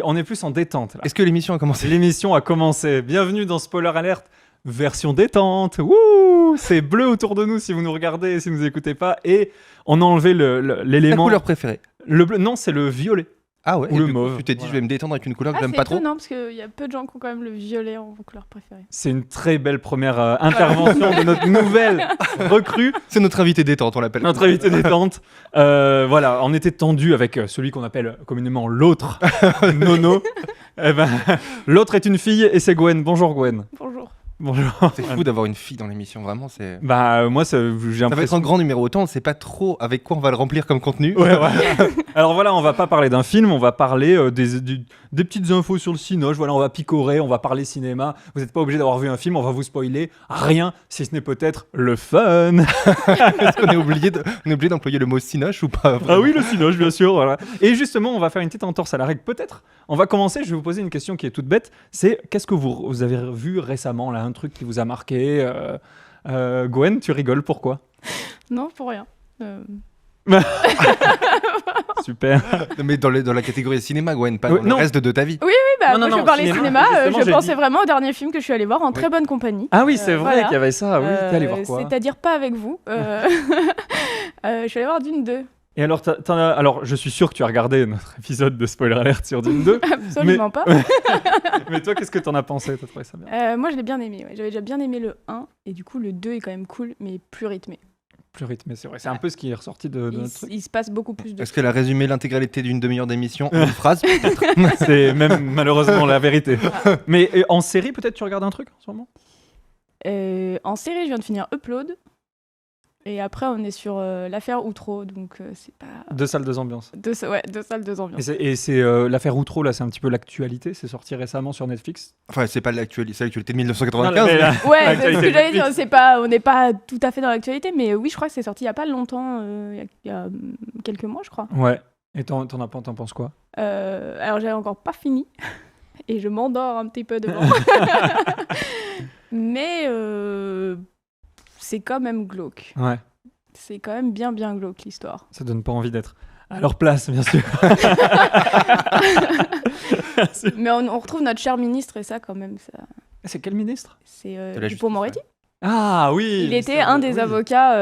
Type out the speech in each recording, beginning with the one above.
On est plus en détente là. Est-ce que l'émission a commencé ? L'émission a commencé. Bienvenue dans Spoiler Alert, version détente. Wouh, c'est bleu autour de nous si vous nous regardez, si vous nous écoutez pas. Et on a enlevé Ta l'élément. couleur préférée ? Le bleu, non, c'est le violet. Ah ouais. Ou et le du coup, mauve, Tu t'es dit, voilà. je vais me détendre avec une couleur que j'aime c'est pas trop. étonnant parce qu'il y a peu de gens qui ont quand même le violet en couleur préférée. C'est une très belle première intervention de notre nouvelle recrue, C'est notre invité détente, on l'appelle. notre invité détente. Voilà, on était tendu avec celui qu'on appelle communément l'autre, Nono. Eh ben, l'autre est une fille et c'est Gwen. Bonjour Gwen. Bonjour. Bonjour. C'est fou d'avoir une fille dans l'émission, vraiment. Bah moi, j'ai Ça va être l'impression. un grand numéro. Autant on sait pas trop avec quoi on va le remplir comme contenu. Ouais. Alors voilà, on va pas parler d'un film, on va parler des petites infos sur le cinoche. Voilà, on va picorer, on va parler cinéma. Vous n'êtes pas obligé d'avoir vu un film, on va vous spoiler rien, si ce n'est peut-être le fun. Est-ce qu'on est obligé d'employer le mot cinoche ou pas Ah oui, le cinoche, bien sûr. Voilà. Et justement, on va faire une petite entorse à la règle. Peut-être. On va commencer. Je vais vous poser une question qui est toute bête. C'est qu'est-ce que vous avez vu récemment là, un truc qui vous a marqué. Gwen, tu rigoles. Pourquoi? Non, pour rien. Super. Mais dans la catégorie cinéma, Gwen, pas Oui, dans le non. reste de ta vie. Oui, bah, Non, moi, non, je parlais cinéma, cinéma, justement, je j'ai pensais dit. vraiment au dernier film que je suis allée voir en très bonne compagnie. Ah oui, c'est vrai voilà. qu'il y avait ça. Oui, t'es allé voir quoi? C'est-à-dire pas avec vous. Je suis allée voir Dune 2. Et alors, alors, je suis sûr que tu as regardé notre épisode de Spoiler Alert sur Dune 2. Absolument pas. Mais toi, qu'est-ce que t'en as pensé? T'as trouvé ça bien? Moi, je l'ai bien aimé. Ouais. J'avais déjà bien aimé le 1. Et du coup, le 2 est quand même cool, mais plus rythmé. Plus rythmé, c'est vrai. C'est un peu ce qui est ressorti de notre truc. Il se passe beaucoup plus de Est-ce qu'elle a résumé l'intégralité d'une demi-heure d'émission en une phrase peut-être ? C'est même malheureusement la vérité. Mais en série, peut-être tu regardes un truc en ce moment? En série, je viens de finir Upload. Et après, on est sur l'affaire Outreau, donc c'est pas... 2 salles, 2 ambiances. Deux salles, deux ambiances. Et c'est l'affaire Outreau, là, c'est un petit peu l'actualité. C'est sorti récemment sur Netflix. Enfin, c'est pas l'actualité, c'est l'actualité de Non, 1995. mais, Ouais, c'est ce l'actualité que j'allais dire. Netflix. On n'est pas tout à fait dans l'actualité, mais oui, je crois que c'est sorti il y a pas longtemps, il y a quelques mois, je crois. Ouais. Et t'en penses quoi? Alors, j'avais encore pas fini, et je m'endors un petit peu devant. Mais c'est quand même glauque. Ouais. C'est quand même bien glauque, l'histoire. Ça donne pas envie d'être à leur place, bien sûr. Mais on retrouve notre cher ministre, et ça, quand même, ça... C'est quel ministre? c'est De la justice, Dupond-Moretti. Ah oui. Il était un des oui. avocats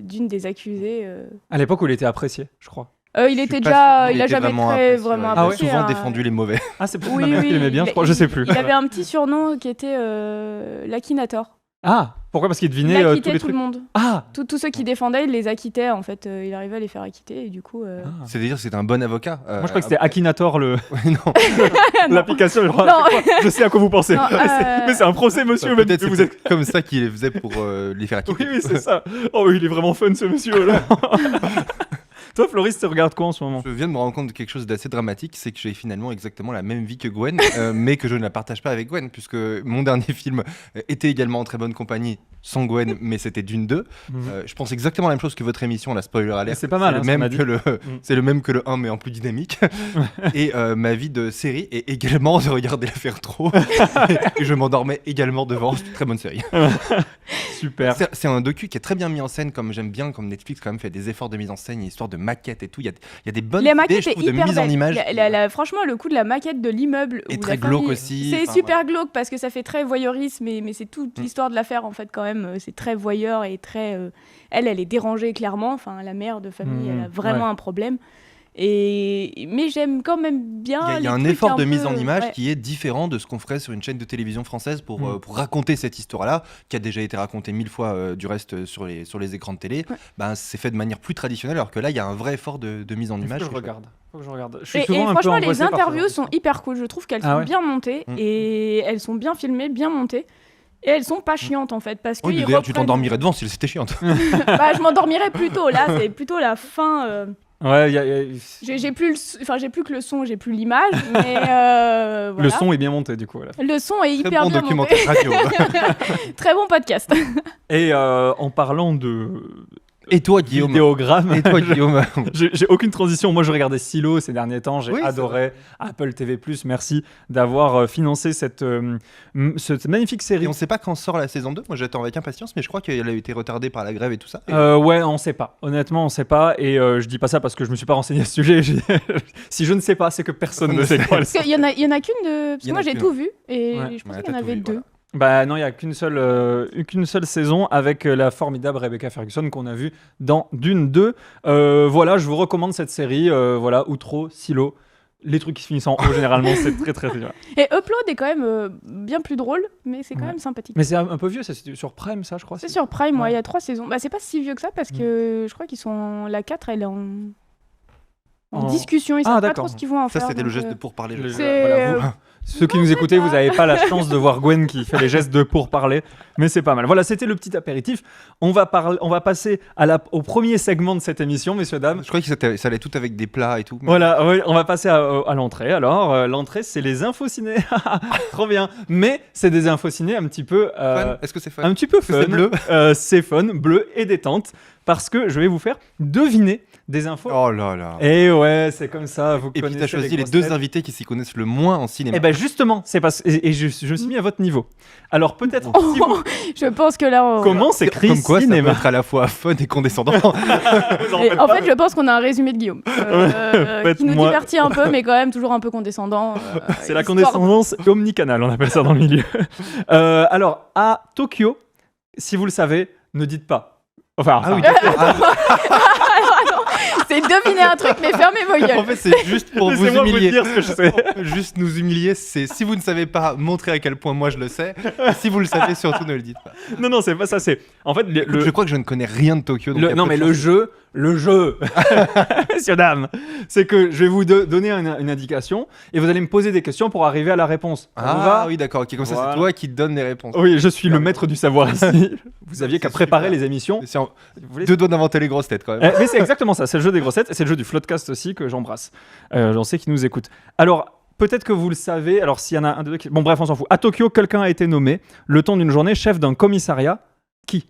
d'une des accusées. À l'époque où il était apprécié, je crois. Il était déjà, il a jamais vraiment très apprécié, vraiment ouais. Ah ouais. apprécié. Souvent hein. défendu les mauvais. Ah, c'est peut-être Oui, ma mère qui oui, l'aimait bien, je crois. Je sais plus. Il avait un petit surnom qui était l'Akinator. Ah, pourquoi? Parce qu'il Il devinait tous acquittait les tout le trucs. monde. Ah. Tous ceux qui défendaient, il les acquittait en fait. Il arrivait à les faire acquitter et du coup. Ah. C'est-à-dire que c'est un bon avocat. Moi, je crois que c'était Akinator, Ouais, non. l'application. Je, crois, Non. je sais à quoi vous pensez. Non, Mais c'est un procès, monsieur. même Peut-être si c'est vous êtes. comme ça qu'il les faisait pour les faire acquitter. Oui, c'est ça. Oh, il est vraiment fun, ce monsieur-là. Toi, Floris, tu regardes quoi en ce moment? Je viens de me rendre compte de quelque chose d'assez dramatique, c'est que j'ai finalement exactement la même vie que Gwen, mais que je ne la partage pas avec Gwen, puisque mon dernier film était également en très bonne compagnie, sans Gwen, mais c'était Dune 2. Je pense exactement la même chose que votre émission, la Spoiler Alert. C'est pas mal, hein, ce qu'on m'a dit. C'est le même que le 1, mais en plus dynamique. Et ma vie de série est également de regarder l'affaire Trop. Et je m'endormais également devant. C'est une très bonne série. Super. C'est un docu qui est très bien mis en scène, comme j'aime bien, comme Netflix quand même fait des efforts de mise en scène, une histoire de maquette et tout. Il y a des bonnes Les idées, maquettes je est trouve, de hyper mise en belle. image. Franchement, le coup de la maquette de l'immeuble Et où très la glauque famille- aussi. C'est Enfin, super glauque parce que ça fait très voyeurisme, mais c'est toute l'histoire de l'affaire en fait quand même. C'est très voyeur et très. Elle est dérangée clairement. Enfin, la mère de famille, elle a vraiment un problème. Mais j'aime quand même bien. Il y a les un trucs effort de peu- mise en image ouais. qui est différent de ce qu'on ferait sur une chaîne de télévision française pour raconter cette histoire-là, qui a déjà été racontée 1000 fois du reste sur les écrans de télé. Ouais. Ben, c'est fait de manière plus traditionnelle, alors que là, il y a un vrai effort de mise en image. Faut que je regarde. Je suis Et souvent un peu franchement, les angoissé par ce interviews genre de sont truc. hyper cool. Je trouve qu'elles Ah sont ouais. bien montées et elles sont bien filmées, bien montées. Et elles sont pas chiantes en fait parce que Oui, mais ils d'ailleurs, tu reprennent- t'endormirais devant si c'était chiant. Bah, je m'endormirais plutôt. Là, c'est plutôt la fin. Ouais, J'ai plus que le son, j'ai plus l'image, mais voilà. le son est bien monté du coup. Voilà. Le son est Très hyper bon bien documentaire monté. radio. Très bon podcast. Et en parlant de Et toi, Guillaume vidéogramme. Et toi, Guillaume J'ai aucune transition. Moi, je regardais Silo ces derniers temps. J'ai Oui, c'est adoré Apple TV+. Merci d'avoir financé cette magnifique série. Et on sait pas quand sort la saison 2. Moi, j'attends avec impatience, mais je crois qu'elle a été retardée par la grève et tout ça. Ouais, on sait pas. Honnêtement, on sait pas. Et je dis pas ça parce que je me suis pas renseigné à ce sujet. Si je ne sais pas, c'est que personne ne sait quoi. Parce qu'il y en a qu'une de. Parce Il y que en moi a j'ai qu'une. tout vu et Ouais. je pense Ouais, qu'il y en t'as tout avait vu, deux. voilà. Bah non, il y a qu'une seule saison avec la formidable Rebecca Ferguson qu'on a vue dans Dune 2. Voilà, je vous recommande cette série. Voilà, Outro, Silo. Les trucs qui se finissent en O, généralement, c'est très, très, très bien. Et Upload est quand même bien plus drôle, mais c'est quand Ouais. même sympathique. Mais c'est un peu vieux, ça, c'est sur Prime, ça, je crois. C'est sur Prime, Ouais. il y a 3 saisons. Bah, c'est pas si vieux que ça parce que je crois qu'ils sont. La 4, elle est en discussion. Ils savent pas d'accord. trop ce qu'ils vont en Ça, faire. c'était le donc, geste de pourparler. Le- C'est, voilà, vous- Ceux qui nous écoutez, vous n'avez pas la chance de voir Gwen qui fait les gestes de pourparler, mais c'est pas mal. Voilà, c'était le petit apéritif. On va passer au premier segment de cette émission, messieurs, dames. Je crois que ça allait tout avec des plats et tout. mais- Voilà, oui, on va passer à l'entrée. Alors, l'entrée, c'est les infos ciné. Trop bien. Mais c'est des infos ciné un petit peu... Fun Est-ce que c'est fun un petit peu Est-ce que fun. c'est bleu C'est fun, bleu et détente. Parce que je vais vous faire deviner des infos. Oh là là. Et ouais, c'est comme ça. Vous Et puis connaissez t'as choisi les grosses deux têtes. invités qui s'y connaissent le moins en cinéma. Et ben justement, c'est parce et je me suis mis à votre niveau. Alors peut-être si vous... je pense que là. comment s'écrit Comme quoi, ça cinéma peut être à la fois fun et condescendant. Vous en Et faites en pas. fait, je pense qu'on a un résumé de Guillaume qui nous Faites-moi- divertit un peu, mais quand même toujours un peu condescendant. C'est la histoire- condescendance omnicanale, on appelle ça dans le milieu. Alors à Tokyo, si vous le savez, ne dites pas. Enfin, Ah oui, d'accord. C'est deviner un truc, mais fermez vos En gueules. fait, c'est juste pour vous laissez-moi vous humilier. dire ce que je sais. Juste nous humilier, c'est si vous ne savez pas, montrer à quel point moi je le sais. Si vous le savez, surtout ne le dites pas. Non, c'est pas ça. C'est en fait Je crois que je ne connais rien de Tokyo. Donc il y a non peu mais de le chance. jeu, messieurs dames, c'est que je vais vous donner une indication et vous allez me poser des questions pour arriver à la réponse. Ça vous va Ah oui, d'accord. Ok, comme ça, Voilà. c'est toi qui te donne les réponses. Oui, je suis le maître du savoir ici. Vous aviez qu'à C'est préparer super. les émissions. C'est en- Vous voulez- Deux doigts d'inventer les grosses têtes quand même. Mais c'est exactement ça, c'est le jeu des grossettes, et c'est le jeu du Floodcast aussi que j'embrasse. J'en sais qui nous écoute. Alors, peut-être que vous le savez, alors s'il y en a un, deux qui... Bon bref, on s'en fout. À Tokyo, quelqu'un a été nommé, le temps d'une journée, chef d'un commissariat. Qui?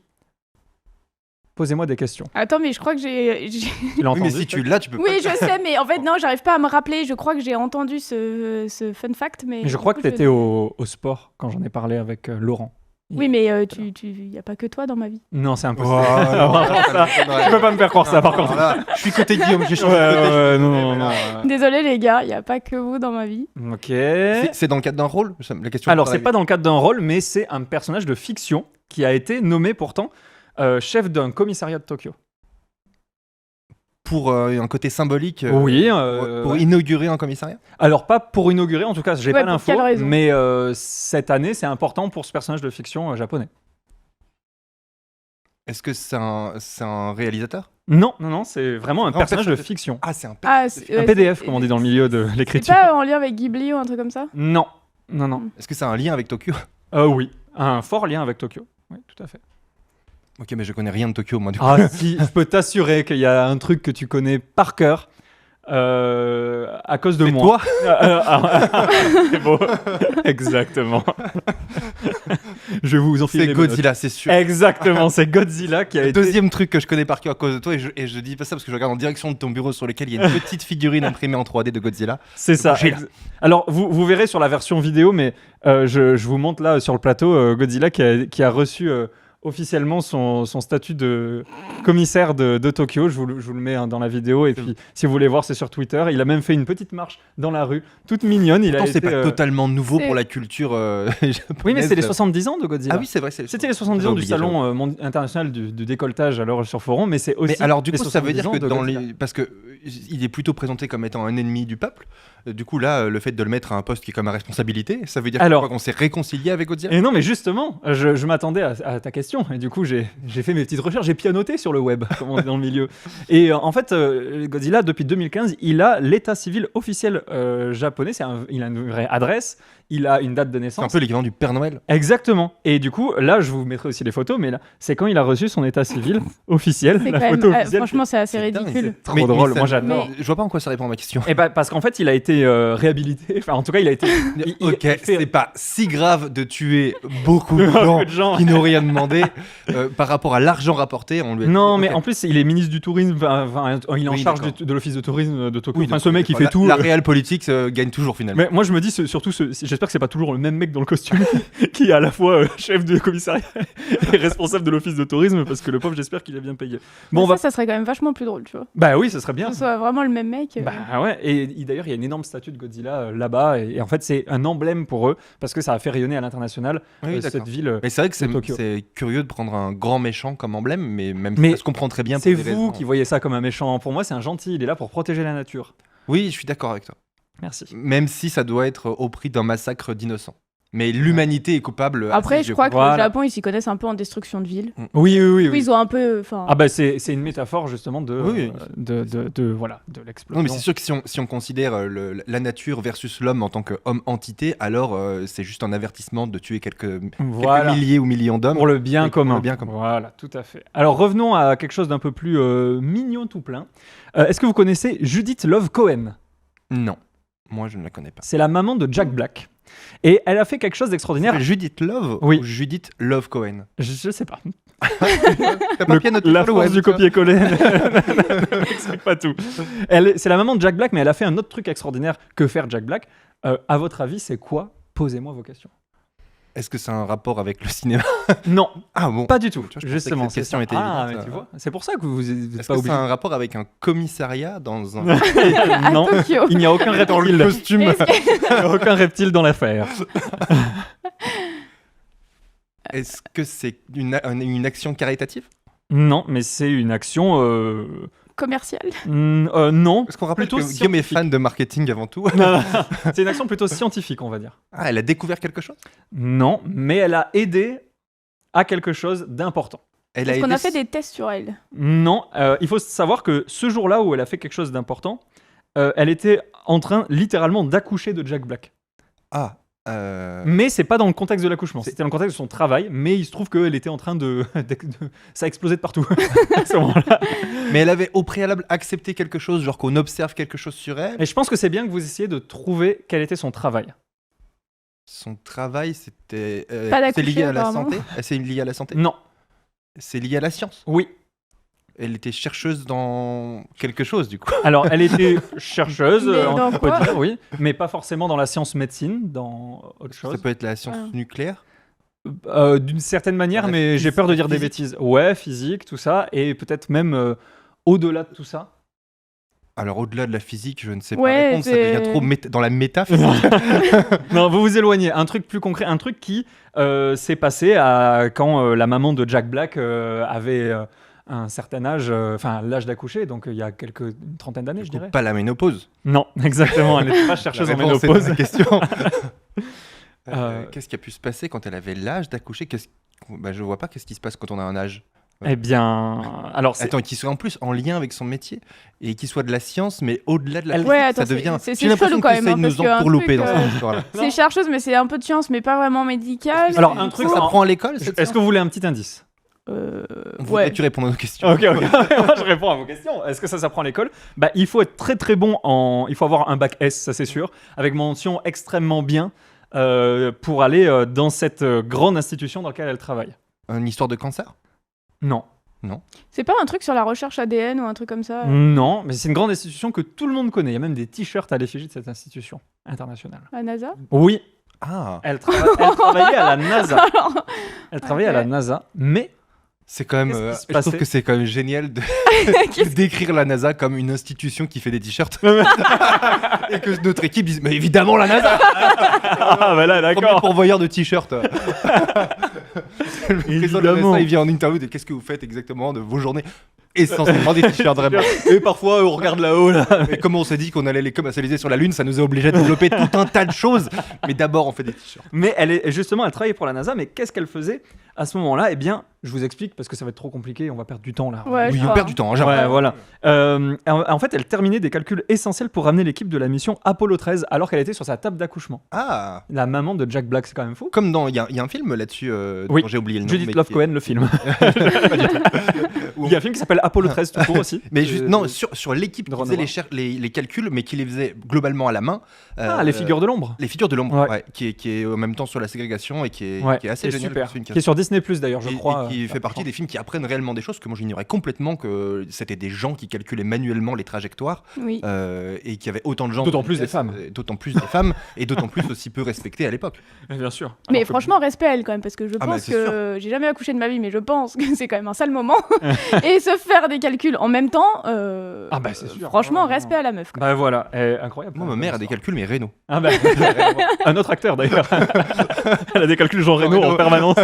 Posez-moi des questions. Attends, mais je crois que j'ai. Tu l'as Oui, entendu mais si tu l'as, tu peux Oui, pas. je sais, mais en fait, non, j'arrive pas à me rappeler. Je crois que j'ai entendu ce fun fact, mais. Mais je crois que tu étais au sport quand j'en ai parlé avec Laurent. Oui, mais il y a pas que toi dans ma vie. Non, c'est impossible. Oh, non, ça, Tu peux pas me faire croire ça par contre. Alors là, je suis côté Guillaume, j'ai Ouais, changé de côté. ouais, non. Désolé les gars, il y a pas que vous dans ma vie. Ok. C'est dans le cadre d'un rôle la question. Alors, c'est pas dans le cadre d'un rôle, mais c'est un personnage de fiction qui a été nommé pourtant chef d'un commissariat de Tokyo. Pour un côté symbolique. Oui. Pour Ouais. inaugurer un commissariat. Alors, pas pour inaugurer, en tout cas, j'ai Ouais, pas pour l'info, quelle raison mais cette année, c'est important pour ce personnage de fiction japonais. Est-ce que c'est un réalisateur? Non, c'est vraiment un Non, personnage de personnage de- fiction. Ah, c'est un Ah, Un PDF, comme on dit dans le milieu de C'est l'écriture. pas en lien avec Ghibli ou un truc comme ça? Non. Est-ce que c'est un lien avec Tokyo? Oui, un fort lien avec Tokyo. Oui, tout à fait. Ok, mais je connais rien de Tokyo, moi, du coup. Ah si, je peux t'assurer qu'il y a un truc que tu connais par cœur à cause de C'est moi. toi? C'est beau. Exactement. Je vais vous enfiler C'est les bonnes Godzilla, c'est sûr. notes. Exactement, c'est Godzilla qui a Le été... deuxième truc que je connais par cœur à cause de toi, et je dis pas ça parce que je regarde en direction de ton bureau sur lequel il y a une petite figurine imprimée en 3D de Godzilla. C'est ça. J'ai là. Alors, vous verrez sur la version vidéo, mais je vous montre là sur le plateau Godzilla qui a reçu officiellement son statut de commissaire de Tokyo. Je vous le mets dans la vidéo. Et puis, si vous voulez voir, c'est sur Twitter. Il a même fait une petite marche dans la rue, toute mignonne. Il a Pourtant, c'est été, pas totalement nouveau c'est- pour la culture japonaise. Oui, mais c'est les 70 ans de Godzilla. Ah oui, c'est vrai. C'était les 70 ans du salon international du décolletage alors sur Forum, mais c'est aussi. Mais alors du les coup, ça veut 70 dire ans que de dans Godzilla. les... Parce que il est plutôt présenté comme étant un ennemi du peuple. Du coup, là, le fait de le mettre à un poste qui est comme à responsabilité, ça veut dire Alors- qu'on s'est réconcilié avec Godzilla. Et non, mais justement, je m'attendais à ta question, et du coup, j'ai fait mes petites recherches, j'ai pianoté sur le web, comme on dit dans le milieu. Et en fait, Godzilla, depuis 2015, il a l'état civil officiel japonais, il a une vraie adresse, il a une date de C'est un naissance. peu l'équivalent du Père Noël. Exactement. Et du coup, là, je vous mettrai aussi les photos, mais là, c'est quand il a reçu son état civil officiel, C'est la quand même, photo officielle. franchement, c'est assez C'est dingue, ridicule. Trop Mais drôle, ça moi ne J'adore. Je vois pas en quoi ça répond à ma question. Et bah, parce qu'en fait, il a été réhabilité. Enfin, en tout cas, il a été. Ok, il fait- c'est pas si grave de tuer beaucoup de Beaucoup de gens gens. qui n'ont rien demandé par rapport à l'argent rapporté. On lui a Non, dit, mais ok. en plus, il est ministre du tourisme. Enfin, il est en Oui, charge d'accord. de l'office de tourisme de Tokyo. Oui, Enfin, donc, ce mec, il enfin, fait tout. La réelle politique gagne toujours finalement. Mais moi, je me dis, surtout, j'espère que c'est pas toujours le même mec dans le costume qui est à la fois chef de commissariat et responsable de l'office de tourisme, parce que le pauvre, j'espère qu'il est bien payé. Bon, on va. Ça serait quand même vachement plus drôle, tu vois. Bah oui, ça serait bien. Que ce soit vraiment le même mec. Bah ouais, et d'ailleurs il y a une énorme statue de Godzilla là-bas, et en fait c'est un emblème pour eux, parce que ça a fait rayonner à l'international Oui, d'accord. cette ville. Mais c'est vrai que de Tokyo. c'est curieux de prendre un grand méchant comme emblème, mais même Mais si ça se comprend très bien. C'est pour des vous raisons. qui voyez ça comme un méchant, pour moi c'est un gentil, il est là pour protéger la nature. Oui, je suis d'accord avec toi. Merci. Même si ça doit être au prix d'un massacre d'innocents. Mais l'humanité est coupable. Après, à ses je yeux. crois que Voilà. le Japon, ils s'y connaissent un peu en destruction de villes. Oui, oui, Du coup, ils ont un peu. Ah bah c'est une métaphore justement de, Oui. voilà, de l'explosion. Non, mais c'est sûr que si on considère la nature versus l'homme en tant qu'homme-entité, alors c'est juste un avertissement de tuer quelques Voilà. milliers ou millions d'hommes. Pour le bien Oui, pour commun. le bien commun. Voilà, tout à fait. Alors revenons à quelque chose d'un peu plus mignon tout plein. Est-ce que vous connaissez Judith Love Cohen? Non, moi je ne la connais pas. C'est la maman de Jack Black. Et elle a fait quelque chose d'extraordinaire. Judith Love Oui. ou Judith Love Cohen? Je sais pas. T'as pas bien noté La sur le force web, du tu vois. copier-coller n'explique pas tout. C'est la maman de Jack Black, mais elle a fait un autre truc extraordinaire que faire Jack Black. À votre avis, c'est quoi? Posez-moi vos questions. Est-ce que c'est un rapport avec le cinéma? Non, Ah bon. pas du tout. Tu vois, je pensais Justement, que cette question était Ah, évidente. mais tu vois, c'est pour ça que vous n'êtes Est-ce pas que c'est obligé. un rapport avec un commissariat dans un À Non, Tokyo. il n'y a aucun dans le reptile. costume? Il n'y a aucun reptile dans l'affaire. Est-ce que c'est une action caritative? Non, mais c'est une action. Commercial. Non. Est-ce qu'on rappelle Plutôt que Guillaume est scientifique. fan de marketing avant tout? Non, non, c'est une action plutôt scientifique, on va dire. Ah, elle a découvert quelque chose? Non, mais elle a aidé à quelque chose d'important. Elle a Est-ce qu'on aidé a fait des tests sur elle? Non, il faut savoir que ce jour-là où elle a fait quelque chose d'important, elle était en train littéralement d'accoucher de Jack Black. Ah. Mais c'est pas dans le contexte de l'accouchement, C'est- c'était dans le contexte de son travail, mais il se trouve qu'elle était en train ça a explosé de partout à ce moment-là. Mais elle avait au préalable accepté quelque chose, genre qu'on observe quelque chose sur elle. Et je pense que c'est bien que vous essayiez de trouver quel était son travail. Son travail, c'était. Pas c'est d'accoucher, lié à la apparemment. santé? C'est lié à la santé? Non, C'est lié à la science. oui. Elle était chercheuse dans quelque chose, du coup. Alors, elle était chercheuse, Mais on dans peut quoi dire, oui, mais pas forcément dans la science médecine, dans autre chose. Ça peut être la science Ah. nucléaire. D'une certaine manière, La mais j'ai peur de dire des physique. bêtises. Ouais, physique, tout ça, et peut-être même au-delà de tout ça. Alors, au-delà de la physique, je ne sais pas Ouais, répondre. Ça c'est- devient trop dans la métaphysique. Non, vous vous éloignez. Un truc plus concret, un truc qui s'est passé quand la maman de Jack Black avait un certain âge, enfin l'âge d'accoucher, donc il y a une trentaine d'années, je Du coup, dirais. pas la ménopause. Non, exactement, elle n'était pas La chercheuse en réponse est dans ménopause. la question. Euh, Qu'est-ce qui a pu se passer quand elle avait l'âge d'accoucher? Bah, je vois pas qu'est-ce qui se passe quand on a un âge. Eh bien, alors c'est Attends, qu'il soit en plus en lien avec son métier et qu'il soit de la science, mais au-delà de la physique, Ouais, ça attends, devient. c'est J'ai l'impression chelou que quand tu même, essayes de hein, nous parce qu'un entourlouper truc, dans cette histoire-là. C'est chercheuse, mais c'est un peu de science, mais pas vraiment médicale. Alors, un truc, Ça prend à l'école, cette Est-ce que vous voulez un petit indice? On voudrait Ouais. que tu répondes à nos questions. Ok, ok. Moi, je réponds à vos questions. Est-ce que ça s'apprend à l'école? Bah, il faut être très très bon il faut avoir un bac S, ça c'est sûr, avec mention extrêmement bien pour aller dans cette grande institution dans laquelle elle travaille. Une histoire de cancer? Non. C'est pas un truc sur la recherche ADN ou un truc comme ça? Non, mais c'est une grande institution que tout le monde connaît. Il y a même des t-shirts à l'effigie de cette institution internationale. La NASA? Oui, Ah, elle travaillait à la NASA. Elle travaillait à la Ok. NASA, mais c'est quand même. Qu'est-ce qui se Je trouve passait que c'est quand même génial de décrire la NASA comme une institution qui fait des t-shirts et que notre équipe dise mais évidemment la NASA, ah bah là, premier d'accord. pourvoyeur de t-shirts. Le président de la Évidemment. NASA, il vient en interview de qu'est-ce que vous faites exactement de vos journées. Essentiellement des t-shirts vraiment. Et parfois, on regarde là-haut là. Et comme on s'est dit qu'on allait les commercialiser sur la Lune, ça nous a obligé de développer tout un tas de choses. Mais d'abord, on fait des t-shirts. Mais elle travaillait pour la NASA, mais qu'est-ce qu'elle faisait à ce moment-là? Eh bien, je vous explique parce que ça va être trop compliqué, on va perdre du temps là. Ouais, Oui, je on crois. perd du temps, hein, Ouais, j'avoue. voilà. En fait, elle terminait des calculs essentiels pour ramener l'équipe de la mission Apollo 13 alors qu'elle était sur sa table d'accouchement. Ah, La maman de Jack Black, c'est quand même fou. comme dans. Il y a un film là-dessus Oui. dont j'ai oublié le nom. Judith mais Love qui- Cohen, le film. Il y a un film qui s'appelle Apollo 13 tout court aussi. Mais non, sur l'équipe qui Ron faisait les calculs, mais qui les faisait globalement à la main. Les figures de l'ombre. Les figures de l'ombre, Ouais. ouais, qui est en même temps sur la ségrégation et qui est assez qui est génial. super. C'est une Qui est sur Disney Plus d'ailleurs, je crois. Et qui fait partie des films qui apprennent réellement des choses que moi j'ignorais complètement, que c'était des gens qui calculaient manuellement les trajectoires Oui. et qu'il y avait autant de gens. D'autant plus des femmes. D'autant plus des femmes et d'autant plus aussi peu respectées à l'époque. Bien sûr. Mais Alors que- franchement, respect à elle quand même, parce que je Ah, pense c'est que j'ai jamais accouché de ma vie, mais je pense que c'est quand même un sale moment. Et se faire des calculs en même temps, c'est sûr. franchement, Ouais, respect à la meuf. Bah voilà, incroyable. Moi, ma mère a des calculs, mais rénaux. Ah bah, un autre acteur d'ailleurs. Elle a des calculs Jean Reno en permanence.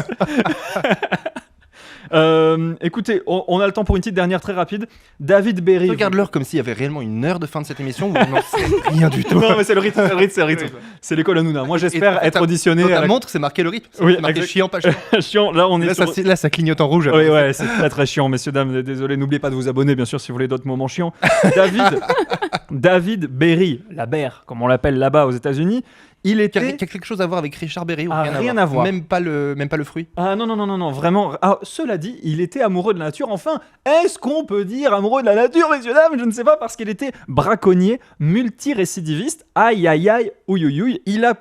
Écoutez, on a le temps pour une petite dernière très rapide. David Berry. Regarde l'heure comme s'il y avait réellement une heure de fin de cette émission où on n'en sait rien du tout. Non mais c'est le rythme, c'est le rythme. C'est l'école Hanouna. Moi j'espère être auditionné. Dans ta à la- montre, c'est marqué le rythme. Oui, C'est marqué exact. chiant, pas chiant. Chiant. Là on est Là, sur... ça clignote en rouge. Oui, ouais, c'est très très chiant, messieurs, dames. Désolé, n'oubliez pas de vous abonner, bien sûr, si vous voulez d'autres moments chiants. David Berry, la Berre, comme on l'appelle là-bas aux États-Unis, il Qui a était. quelque chose à voir avec Richard Berry ou Ah, rien à voir. Même pas le fruit. Ah non, vraiment. Ah, cela dit, il était amoureux de la nature. Enfin, est-ce qu'on peut dire amoureux de la nature, messieurs, dames? Je ne sais pas, parce qu'il était braconnier, multirécidiviste. Aïe, aïe, aïe, ouïe, ouïe, ouïe. Il a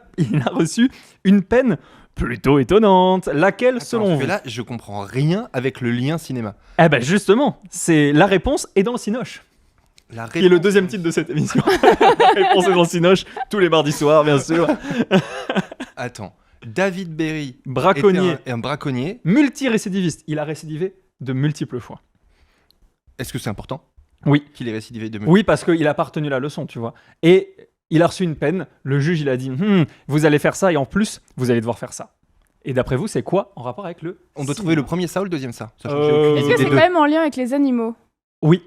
reçu une peine plutôt étonnante. Laquelle, selon vous? Là, je comprends rien avec le lien cinéma. Eh ben justement, c'est la réponse est dans le Cinoche. La Qui est le deuxième titre de cette émission. La réponse est dans le Cinoche, tous les mardis soirs, bien sûr. Attends, David Berry Braconnier, était un braconnier. multirécidiviste. Il a récidivé de multiples fois. Est-ce que c'est important Oui. qu'il ait récidivé de Oui, parce qu'il a pas retenu la leçon, tu vois. Et il a reçu une peine. Le juge, il a dit vous allez faire ça et en plus, vous allez devoir faire ça. Et d'après vous, c'est quoi en rapport avec le On doit cinéma? trouver le premier ça ou le deuxième ça. Sachant que Euh, j'ai aucune Est-ce idée que c'est des quand deux. même en lien avec les animaux? Oui.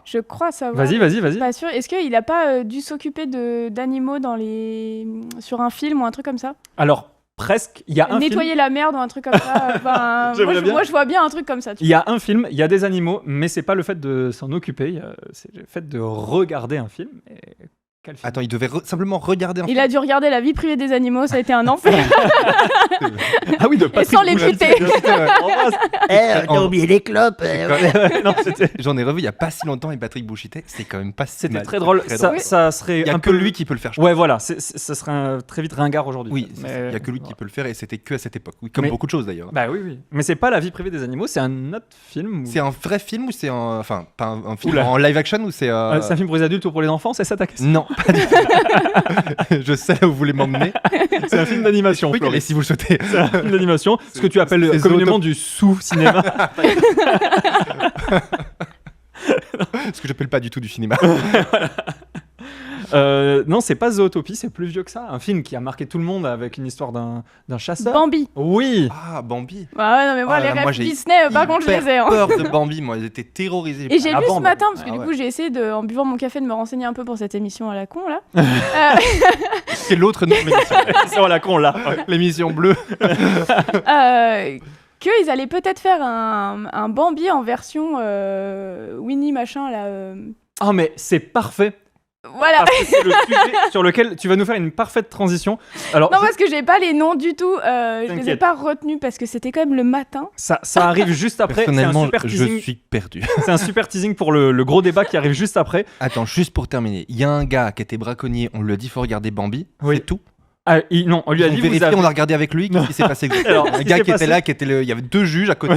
Je crois savoir. Vas-y. Pas sûr. Est-ce qu'il a pas dû s'occuper d'animaux sur un film ou un truc comme ça? Alors, presque. Il y a un Nettoyer film. la merde ou un truc comme ça. Enfin, J'aimerais bien. moi, je vois bien un truc comme ça. Il y a un film, il y a des animaux, mais c'est pas le fait de s'en occuper, c'est le fait de regarder un film. Et quel film? Attends, il devait simplement regarder un Il a dû regarder la vie privée des animaux, ça a été un enfer. Ah oui, de Et Patrick sans les Bouchetti. buter. t'as oublié les clopes. Non, c'était J'en ai revu il y a pas si longtemps et Patrick Bouchetti, c'est quand même pas si c'était mal. très drôle. Très Ça, drôle. ça serait Il y a un que peu lui qui peut le faire. Je Ouais, voilà, ça serait très vite ringard aujourd'hui. Oui, mais il y a que lui qui peut le faire et c'était que à cette époque. Oui, comme Mais- beaucoup de choses d'ailleurs. Bah oui. Mais c'est pas la vie privée des animaux, c'est un autre film. C'est un vrai film ou c'est enfin pas un film Oula. en live action ou c'est C'est un film pour les adultes ou pour les enfants, c'est ça ta question? Non, pas du tout. Je sais là où vous voulez m'emmener. C'est un film d'animation, Oui, Floris. mais si vous le souhaitez. C'est un film d'animation, ce que tu appelles c'est communément du sous-cinéma. Ce que j'appelle pas du tout du cinéma. Non, c'est pas Zootopie, c'est plus vieux que ça. Un film qui a marqué tout le monde avec une histoire d'un chasseur. Bambi. Oui. Ah, Bambi. Ouais, non, mais moi, Oh là les là, moi, rêves j'ai Disney, par contre, je Hyper les ai. Hein. peur de Bambi, moi, j'étais terrorisé. Et j'ai La lu ce bande. matin, parce que Ah du ouais. coup, j'ai essayé, en buvant mon café, de me renseigner un peu pour cette émission à la con, là. C'est l'autre nom de l'émission. C'est la con là. L'émission bleue. Qu'ils allaient peut-être faire un Bambi en version Winnie machin, là. Ah mais c'est parfait. Voilà. Parce que c'est le sujet sur lequel tu vas nous faire une parfaite transition. Alors, Non, parce que j'ai pas les noms du tout. Je les ai T'inquiète. pas retenus parce que c'était quand même le matin. ça arrive juste après. C'est un Personnellement, super je teasing. suis perdu. C'est un super teasing pour le gros débat qui arrive juste après. Attends, juste pour terminer, il y a un gars qui était braconnier, on lui a dit faut regarder Bambi, Oui. c'est tout. Ah, non, on lui a On dit vous vérifié, avez... on l'a regardé avec lui, qu'est-ce qui s'est passé exactement. Alors, ce Un qui gars s'est qui passé- était là, il y avait deux juges à côté.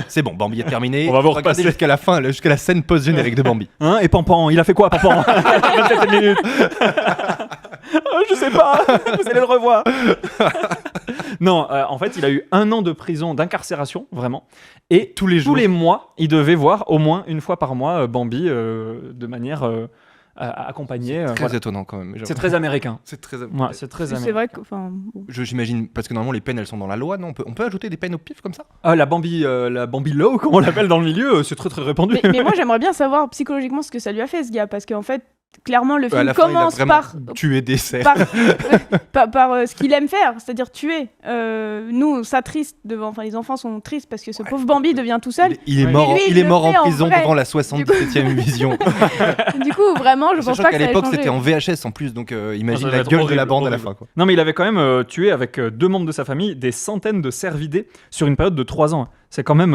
C'est bon, Bambi est terminé. On va vous Regardez repasser. jusqu'à la fin, jusqu'à la scène post-générique de Bambi. Hein, et Pampan, il a fait quoi Pampan 27 minutes. Je sais pas, vous allez le revoir. Non, en fait, il a eu 1 an de prison, d'incarcération, vraiment. Et Tous les jours. tous les mois, il devait voir au moins une fois par mois Bambi de manière accompagnée. Très Voilà. étonnant quand même. C'est très américain. C'est très. Ouais, c'est très C'est américain. vrai que. Enfin, bon. J'imagine, parce que normalement les peines elles sont dans la loi, non on peut ajouter des peines au pif comme ça. Ah, la Bambi Law, comme on l'appelle dans le milieu, c'est très très répandu. Mais moi, j'aimerais bien savoir psychologiquement ce que ça lui a fait, ce gars, parce qu'en fait, clairement, le À film la fin, il a commence vraiment par. tuer des cerfs. par ce qu'il aime faire, c'est-à-dire tuer. Nous, ça triste devant. Enfin, les enfants sont tristes parce que ce pauvre Bambi devient tout seul. Il est Ouais. mort, Et lui, il il est le mort en fait en prison vrai. devant la 77e vision. Du coup, vraiment, je pense Sachant pas qu'à que ça ait l'époque changé. c'était en VHS en plus, donc imagine Ça va la être gueule de horrible, la bande à la horrible. fin. Quoi. Non, mais il avait quand même tué avec 2 membres de sa famille des centaines de cervidés sur une période de 3 ans. C'est quand même.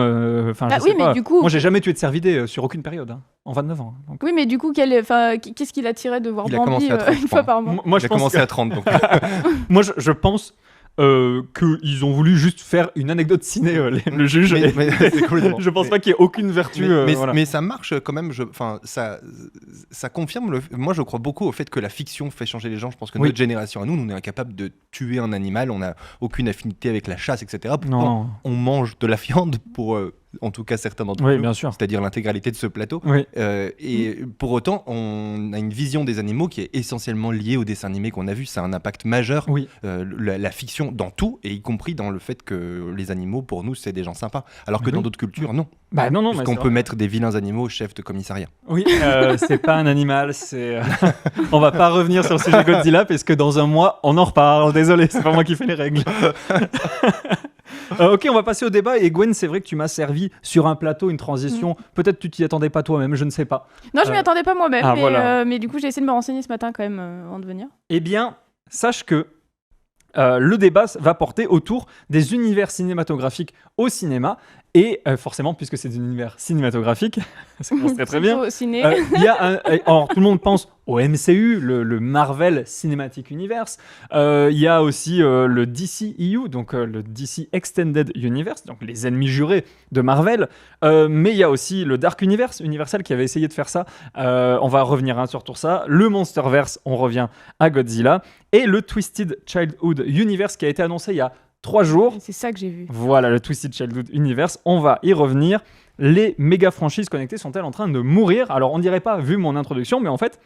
Enfin, je sais oui, mais pas. du coup. Moi, j'ai jamais tué de cervidés sur aucune période, hein, en 29 ans. Donc. Oui, mais du coup, qu'est-ce qu'il attirait de voir Il a Bambi commencé à 30, une fois par mois? Moi, Il je a pense commencé que- à 30, donc. Moi, je pense qu'ils ont voulu juste faire une anecdote ciné, le juge. Mais c'est complètement- Je pense mais- pas qu'il y ait aucune vertu. Voilà. mais ça marche quand même. Enfin, ça confirme. Moi, je crois beaucoup au fait que la fiction fait changer les gens. Je pense que Oui. notre génération à nous, on est incapable de tuer un animal. On n'a aucune affinité avec la chasse, etc. Pourtant, Non. on mange de la viande pour, en tout cas, certains d'entre Oui, nous, bien sûr. c'est-à-dire l'intégralité de ce plateau. Oui. Et pour autant, on a une vision des animaux qui est essentiellement liée au dessin animé qu'on a vu. Ça a un impact majeur. Oui. La fiction dans tout, et y compris dans le fait que les animaux, pour nous, c'est des gens sympas. Alors que Oui. dans d'autres cultures, non. Bah non, mais Puisqu'on c'est peut vrai. mettre des vilains animaux chefs de commissariat. Oui, c'est pas un animal, c'est. On va pas revenir sur le sujet Godzilla parce que dans un mois, on en reparle. Désolé, c'est pas moi qui fais les règles. Ok, on va passer au débat. Et Gwen, c'est vrai que tu m'as servi sur un plateau une transition. Peut-être tu t'y attendais pas toi-même, je ne sais pas. Non, je m'y attendais pas moi-même, ah, mais, voilà. mais du coup, j'ai essayé de me renseigner ce matin quand même avant de venir. Eh bien, sache que le débat va porter autour des univers cinématographiques au cinéma. Et forcément, puisque c'est des univers cinématographiques, ça commence très très bien. Plutôt ciné. Il y a alors, tout le monde pense au MCU, le Marvel Cinematic Universe. Il y a aussi le DCEU, donc le DC Extended Universe, donc les ennemis jurés de Marvel. Mais il y a aussi le Dark Universe, Universal, qui avait essayé de faire ça. On va revenir sur tout ça. Le Monsterverse, on revient à Godzilla. Et le Twisted Childhood Universe, qui a été annoncé il y a 3 jours. C'est ça que j'ai vu. Voilà, le Twisted Childhood Universe, on va y revenir. Les méga franchises connectées sont-elles en train de mourir? Alors, on dirait pas, vu mon introduction, mais en fait,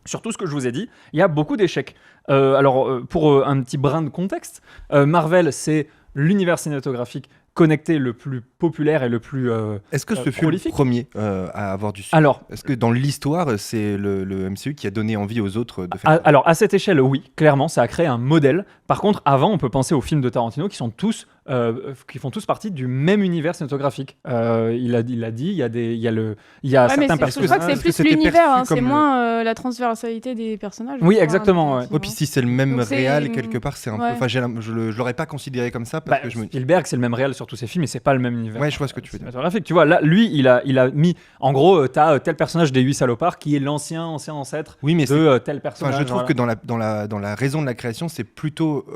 sur tout ce que je vous ai dit, il y a beaucoup d'échecs. Pour un petit brin de contexte, Marvel, c'est l'univers cinématographique connecté le plus populaire et le plus Est-ce que ce fut le prolifique. premier à avoir du succès? Alors, Est-ce que dans l'histoire, c'est le MCU qui a donné envie aux autres de faire ça? alors, à cette échelle, oui, clairement, ça a créé un modèle. Par contre, avant, on peut penser aux films de Tarantino qui font tous partie du même univers cinématographique. Il a dit, il y a Ouais, mais certains je crois que personnages. c'est Est-ce que plus c'était l'univers, perçu c'est comme moins la transversalité des personnages. je Oui, crois, exactement, ouais. Ouais, puis si c'est le même Donc c'est- réal, quelque part, c'est un peu. ouais. Enfin, je l'aurais pas considéré comme ça parce Bah, que je me. Spielberg, c'est le même réel sur tous ses films, mais c'est pas le même univers. Ouais, je vois ce que tu veux dire. Cinématographique. Tu vois, là, lui, il a mis. En gros, t'as tel personnage des 8 salopards qui est l'ancien ancêtre Oui, mais de tel enfin, personnage. je trouve voilà. que dans la raison de la création, c'est plutôt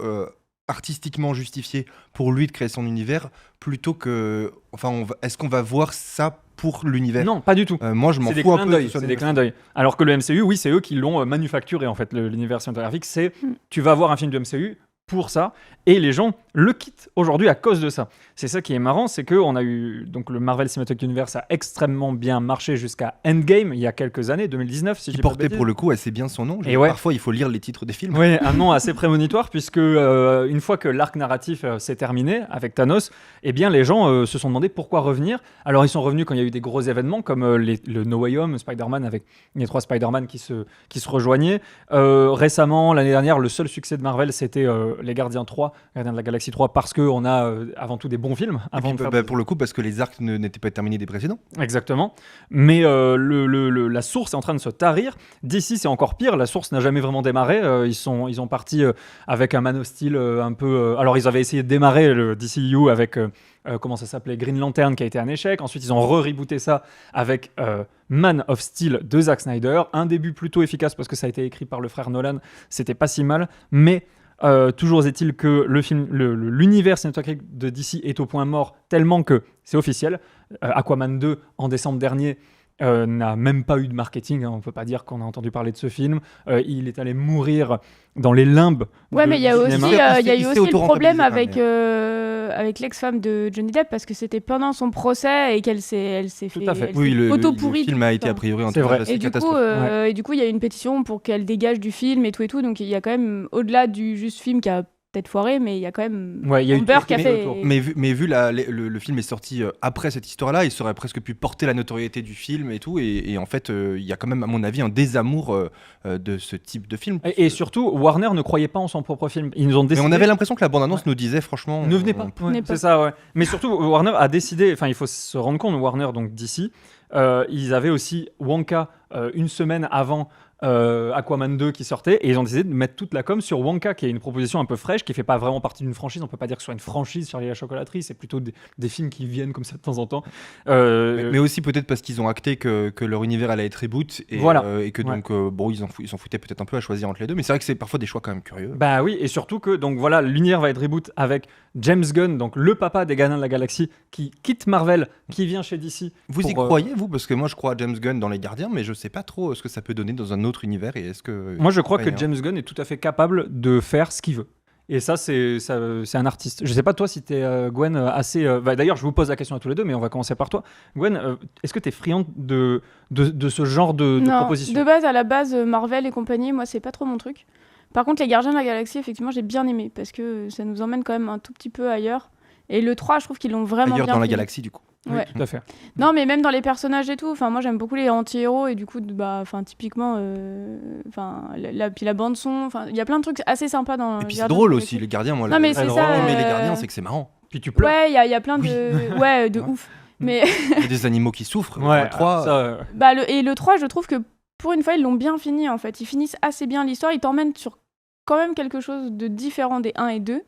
artistiquement justifié pour lui de créer son univers plutôt que. Enfin, est-ce qu'on va voir ça pour l'univers? Non, pas du tout. Moi, je m'en C'est des fous un clins peu. d'œil. que ce soit C'est des l'univers. clins d'œil. Alors que le MCU, oui, c'est eux qui l'ont manufacturé en fait, l'univers cinématographique. C'est tu vas voir un film du MCU pour ça, et les gens le quittent aujourd'hui à cause de ça. C'est ça qui est marrant, c'est que on a eu donc le Marvel Cinematic Universe a extrêmement bien marché jusqu'à Endgame il y a quelques années, 2019 si je Qui dis pas de portait bêtises. pour le coup assez bien son nom. Et ouais. Parfois, il faut lire les titres des films. Oui, un nom assez prémonitoire puisque une fois que l'arc narratif s'est terminé avec Thanos, eh bien les gens se sont demandé pourquoi revenir. Alors ils sont revenus quand il y a eu des gros événements comme le No Way Home, Spider-Man avec les 3 Spider-Man qui se rejoignaient. Récemment, l'année dernière, le seul succès de Marvel c'était les Gardiens 3, Gardiens de la Galaxie 3 parce qu'on a avant tout des bons films. Et Avant puis, de faire pour le coup, parce que les arcs n'étaient pas terminés des précédents. Exactement. Mais la source est en train de se tarir. D'ici, c'est encore pire. La source n'a jamais vraiment démarré. Ils sont partis avec un Man of Steel un peu. Alors, ils avaient essayé de démarrer le DCU avec. Comment ça s'appelait? Green Lantern qui a été un échec. Ensuite, ils ont rebooté ça avec Man of Steel de Zack Snyder. Un début plutôt efficace parce que ça a été écrit par le frère Nolan. C'était pas si mal. Mais. Toujours est-il que l'univers cinématographique de DC est au point mort tellement que c'est officiel. Aquaman 2 en décembre dernier n'a même pas eu de marketing. On ne peut pas dire qu'on a entendu parler de ce film. Il est allé mourir dans les limbes. Ouais, mais il y a du aussi, cinéma. il y a eu Il s'est aussi le auto-rentabilisé problème quand même, avec l'ex-femme de Johnny Depp parce que c'était pendant son procès et qu'elle s'est Tout fait à fait. Oui, le auto-pourrie. film a été a priori en C'est vrai. assez Et du coup, catastrophique. il y a eu une pétition pour qu'elle dégage du film et tout. Donc il y a quand même, au-delà du juste film qui a peut-être foiré, mais il y a quand même Ouais, il y a eu Amber qui a mais- fait. autour. Mais vu le film est sorti après cette histoire-là, il aurait presque pu porter la notoriété du film et tout. Et en fait, il y a quand même, à mon avis, un désamour de ce type de film. Et surtout, Warner ne croyait pas en son propre film. Ils nous ont Mais décidé. on avait l'impression que la bande-annonce nous disait, franchement. Ne venez pas. on- Ouais, pas. c'est ça, ouais. Mais surtout, Warner a décidé. Enfin, il faut se rendre compte, Warner, donc d'ici, ils avaient aussi Wonka une semaine avant Aquaman 2 qui sortait, et ils ont décidé de mettre toute la com sur Wonka, qui est une proposition un peu fraîche, qui fait pas vraiment partie d'une franchise. On peut pas dire que ce soit une franchise Charlie et la chocolaterie, c'est plutôt des films qui viennent comme ça de temps en temps. Mais aussi peut-être parce qu'ils ont acté que leur univers allait être reboot et, et que donc bon, ils s'en foutaient peut-être un peu à choisir entre les deux, mais c'est vrai que c'est parfois des choix quand même curieux. Bah oui, et surtout que donc voilà, l'univers va être reboot avec James Gunn, donc le papa des Gardiens de la Galaxie, qui quitte Marvel, qui vient chez DC. Vous y croyez, vous? Parce que moi je crois à James Gunn dans les Gardiens, mais je sais pas trop ce que ça peut donner dans un autre univers. Et est-ce que moi je crois que James Gunn est tout à fait capable de faire ce qu'il veut. Et ça, c'est un artiste. Je sais pas toi si t'es Gwen assez. D'ailleurs, je vous pose la question à tous les deux, mais on va commencer par toi. Gwen, est-ce que t'es friande de ce genre de proposition? De base, à la base, Marvel et compagnie, moi, c'est pas trop mon truc. Par contre, les Gardiens de la Galaxie, effectivement, j'ai bien aimé parce que ça nous emmène quand même un tout petit peu ailleurs. Et le 3, je trouve qu'ils l'ont vraiment ailleurs bien dans la fait. galaxie, du coup. Ouais. Oui, tout à fait. Non, mais même dans les personnages et tout. Enfin, moi, j'aime beaucoup les anti-héros et du coup, typiquement, puis la bande son. Enfin, il y a plein de trucs assez sympas dans. Et puis c'est drôle aussi, les Gardiens. Moi, non, mais c'est ça. Mais les Gardiens, c'est que c'est marrant. Puis tu pleures. Ouais, il y a plein de. de ouf. Mais. Il y a des animaux qui souffrent. Ouais. Le 3. Et le 3, je trouve que pour une fois, ils l'ont bien fini en fait. Ils finissent assez bien l'histoire. Ils t'emmènent sur quand même quelque chose de différent des 1 et 2.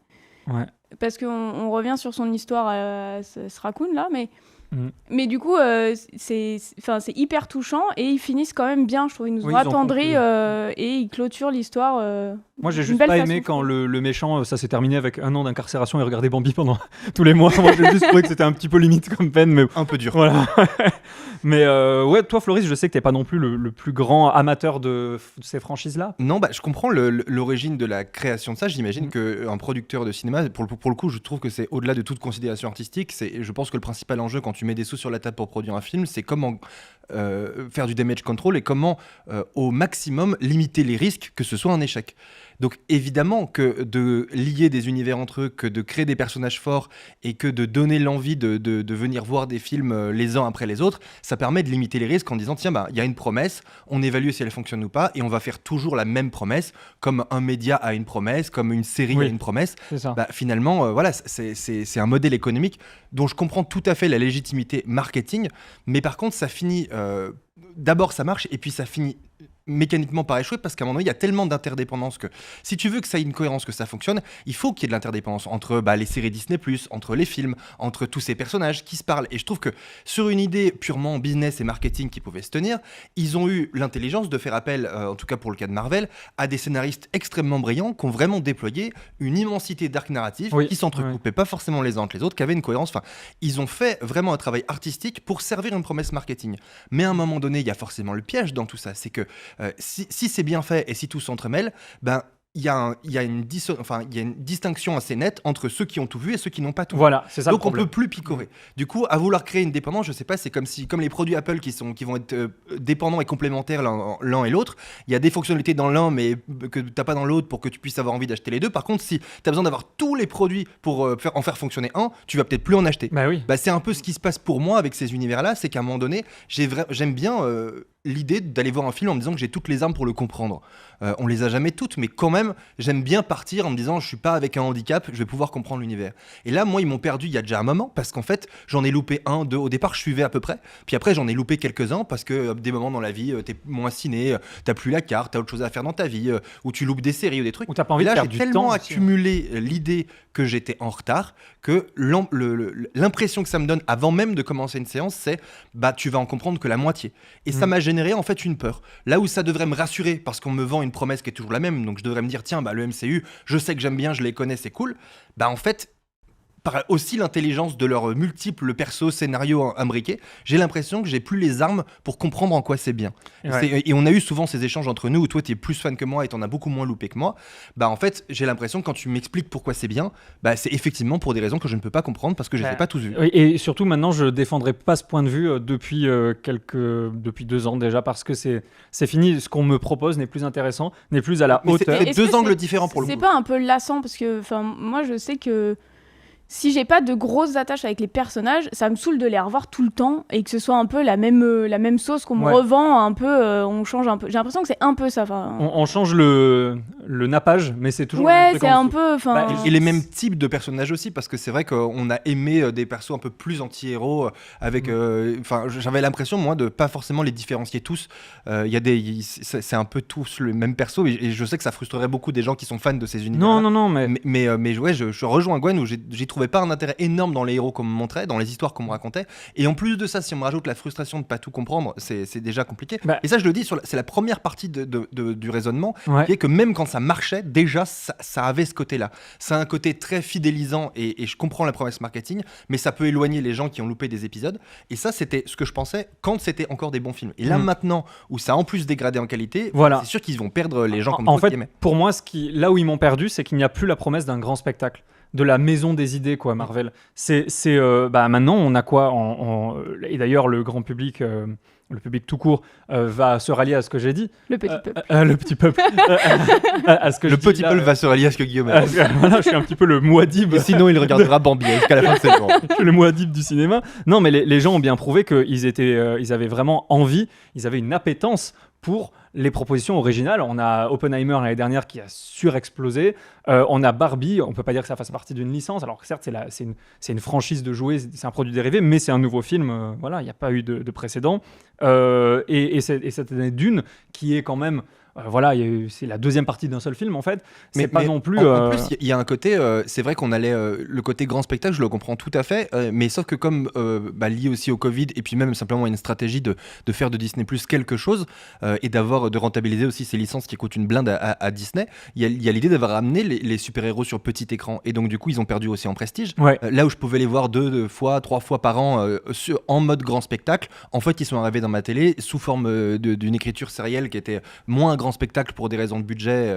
Ouais. Parce qu'on revient sur son histoire à ce raccoon là, mais du coup c'est hyper touchant et ils finissent quand même bien, je trouve. Ils nous ont attendris et ils clôturent l'histoire. Moi j'ai juste pas aimé quand le méchant, ça s'est terminé avec 1 an d'incarcération et regarder Bambi pendant tous les mois. Moi j'ai juste trouvé que c'était un petit peu limite comme peine, mais un peu dur. Voilà. Mais ouais, toi Floris, je sais que t'es pas non plus le plus grand amateur de ces franchises-là. Non, je comprends l'origine de la création de ça. J'imagine qu'un producteur de cinéma, pour le coup, je trouve que c'est au-delà de toute considération artistique. Je pense que le principal enjeu quand tu mets des sous sur la table pour produire un film, c'est comment faire du damage control et comment au maximum limiter les risques que ce soit un échec. Donc évidemment que de lier des univers entre eux, que de créer des personnages forts et que de donner l'envie de venir voir des films les uns après les autres, ça permet de limiter les risques en disant tiens, il y a une promesse, on évalue si elle fonctionne ou pas et on va faire toujours la même promesse, comme un média a une promesse, comme une série a une promesse. C'est ça. Finalement, voilà, c'est un modèle économique dont je comprends tout à fait la légitimité marketing, mais par contre ça finit... D'abord ça marche et puis ça finit mécaniquement par échouer parce qu'à un moment donné il y a tellement d'interdépendance que si tu veux que ça ait une cohérence, que ça fonctionne, il faut qu'il y ait de l'interdépendance entre les séries Disney+, entre les films, entre tous ces personnages qui se parlent. Et je trouve que sur une idée purement business et marketing qui pouvait se tenir, ils ont eu l'intelligence de faire appel, en tout cas pour le cas de Marvel, à des scénaristes extrêmement brillants qui ont vraiment déployé une immensité d'arcs narratifs qui s'entrecoupaient pas forcément les uns entre les autres, qui avaient une cohérence. Enfin, ils ont fait vraiment un travail artistique pour servir une promesse marketing. Mais à un moment donné, il y a forcément le piège dans tout ça, c'est que si c'est bien fait et si tout s'entremêle, il y a une distinction assez nette entre ceux qui ont tout vu et ceux qui n'ont pas tout vu. Voilà, c'est ça. Donc on peut plus picorer. Du coup, à vouloir créer une dépendance, je sais pas, c'est comme les produits Apple qui vont être dépendants et complémentaires l'un et l'autre. Il y a des fonctionnalités dans l'un mais que t'as pas dans l'autre pour que tu puisses avoir envie d'acheter les deux. Par contre, si tu as besoin d'avoir tous les produits pour en faire fonctionner un, tu vas peut-être plus en acheter. Oui. C'est un peu ce qui se passe pour moi avec ces univers-là, c'est qu'à un moment donné, j'aime bien l'idée d'aller voir un film en me disant que j'ai toutes les armes pour le comprendre. On les a jamais toutes, mais quand même, j'aime bien partir en me disant je suis pas avec un handicap, je vais pouvoir comprendre l'univers. Et là, moi, ils m'ont perdu il y a déjà un moment, parce qu'en fait, j'en ai loupé 1, 2, au départ, je suivais à peu près, puis après, j'en ai loupé quelques-uns, parce que des moments dans la vie, t'es moins ciné, t'as plus la carte, t'as autre chose à faire dans ta vie, ou tu loupes des séries ou des trucs. Ou t'as pas envie de perdre du temps. J'ai tellement accumulé l'idée que j'étais en retard, que l'impression que ça me donne avant même de commencer une séance, c'est tu vas en comprendre que la moitié. Et ça m'a généré en fait une peur. Là où ça devrait me rassurer, parce qu'on me vend une promesse qui est toujours la même, donc je devrais me dire tiens, le MCU, je sais que j'aime bien, je les connais, c'est cool. En fait, par aussi l'intelligence de leurs multiples persos, scénarios imbriqués, j'ai l'impression que j'ai plus les armes pour comprendre en quoi c'est bien. Et on a eu souvent ces échanges entre nous où toi tu es plus fan que moi et t'en as beaucoup moins loupé que moi. En fait, j'ai l'impression que quand tu m'expliques pourquoi c'est bien, c'est effectivement pour des raisons que je ne peux pas comprendre parce que je les ai pas tous vus. Et surtout maintenant, je défendrai pas ce point de vue depuis 2 ans déjà, parce que c'est fini. Ce qu'on me propose n'est plus intéressant, n'est plus à la hauteur. C'est deux angles différents pour le coup. C'est pas un peu lassant parce que moi je sais que si j'ai pas de grosses attaches avec les personnages, ça me saoule de les revoir tout le temps et que ce soit un peu la même sauce qu'on me revend, un peu, on change un peu. J'ai l'impression que c'est un peu ça. On change le nappage, mais c'est toujours. Ouais, c'est un peu. Et les mêmes types de personnages aussi, parce que c'est vrai qu'on a aimé des persos un peu plus anti-héros, avec. J'avais l'impression, moi, de pas forcément les différencier tous. C'est un peu tous le même perso, et je sais que ça frustrerait beaucoup des gens qui sont fans de ces univers. Non, mais ouais, je rejoins Gwen où j'y trouvais pas un intérêt énorme dans les héros qu'on me montrait, dans les histoires qu'on me racontait. Et en plus de ça, si on me rajoute la frustration de pas tout comprendre, c'est déjà compliqué. Et ça, je le dis, c'est la première partie du raisonnement, qui est que même quand ça marchait, déjà, ça avait ce côté-là. C'est un côté très fidélisant, et je comprends la promesse marketing, mais ça peut éloigner les gens qui ont loupé des épisodes. Et ça, c'était ce que je pensais quand c'était encore des bons films. Et là, maintenant, où ça a en plus dégradé en qualité, c'est sûr qu'ils vont perdre les gens comme en fait, pour moi, là où ils m'ont perdu, c'est qu'il n'y a plus la promesse d'un grand spectacle, de la maison des idées, quoi, Marvel. Maintenant, on a quoi et d'ailleurs, le grand public, le public tout court, va se rallier à ce que j'ai dit. Le petit peuple. Le petit peuple. À ce que le petit peuple va se rallier à ce que Guillaume a dit. Voilà, je suis un petit peu le Mouad'Dib. Sinon, il regardera Bambi jusqu'à la fin de saison. Je suis le Mouad'Dib du cinéma. Non, mais les gens ont bien prouvé qu'ils avaient vraiment envie, ils avaient une appétence pour les propositions originales. On a Oppenheimer l'année dernière qui a surexplosé. On a Barbie, on peut pas dire que ça fasse partie d'une licence, alors que certes c'est une franchise de jouets, c'est un produit dérivé, mais c'est un nouveau film, il n'y a pas eu de précédent. Et cette année Dune, qui est quand même... c'est la deuxième partie d'un seul film en fait. C'est pas non plus. En plus, il y a un côté. C'est vrai qu'on allait le côté grand spectacle, je le comprends tout à fait. Mais sauf que comme lié aussi au Covid et puis même simplement une stratégie de faire de Disney Plus quelque chose et de rentabiliser aussi ces licences qui coûtent une blinde à Disney. Il y a l'idée d'avoir amené les super-héros sur petit écran et donc du coup ils ont perdu aussi en prestige. Là où je pouvais les voir 2 fois, 3 fois par an en mode grand spectacle, en fait ils sont arrivés dans ma télé sous forme d'une écriture sérielle qui était moins grand spectacle pour des raisons de budget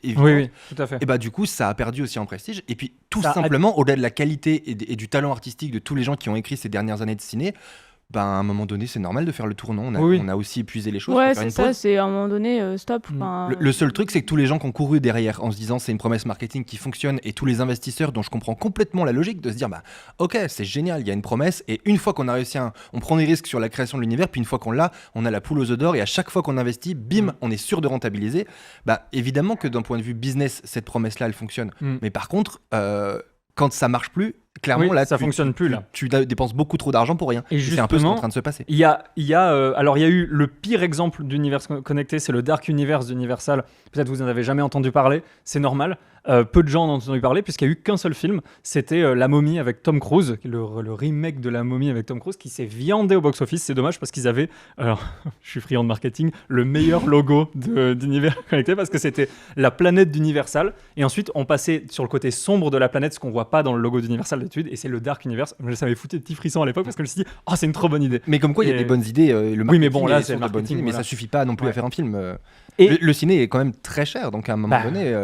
évidentes. Oui, tout à fait. Et du coup, ça a perdu aussi en prestige. Et puis, tout simplement, au-delà de la qualité et du talent artistique de tous les gens qui ont écrit ces dernières années de ciné, à un moment donné, c'est normal de faire le tournant. On a aussi épuisé les choses. Ouais, c'est ça, c'est à un moment donné, stop. Le seul truc, c'est que tous les gens qui ont couru derrière en se disant c'est une promesse marketing qui fonctionne et tous les investisseurs dont je comprends complètement la logique de se dire ok, c'est génial, il y a une promesse et une fois qu'on a réussi, on prend des risques sur la création de l'univers, puis une fois qu'on l'a, on a la poule aux œufs d'or et à chaque fois qu'on investit, bim, on est sûr de rentabiliser. Évidemment que d'un point de vue business, cette promesse-là, elle fonctionne. Mais par contre, quand ça marche plus, clairement, là, ça fonctionne plus. Là. Tu dépenses beaucoup trop d'argent pour rien. Et c'est un peu ce qui est en train de se passer. Il y a eu le pire exemple d'univers connecté, c'est le Dark Universe d'Universal. Peut-être vous n'en avez jamais entendu parler, c'est normal. Peu de gens en ont entendu parler puisqu'il n'y a eu qu'un seul film, c'était La Momie avec Tom Cruise, le remake de La Momie avec Tom Cruise qui s'est viandé au box-office. C'est dommage parce qu'ils avaient, alors je suis friand de marketing, le meilleur logo d'univers connecté parce que c'était la planète d'Universal et ensuite on passait sur le côté sombre de la planète, ce qu'on voit pas dans le logo d'Universal d'habitude, et c'est le Dark Universe. Ça m'avait foutu des petits frissons à l'époque parce que je me suis dit c'est une trop bonne idée. Mais comme quoi il y a des bonnes idées, le marketing, oui mais bon là c'est le marketing, mais ça suffit pas non plus à faire un film. Le ciné est quand même très cher, donc à un moment donné,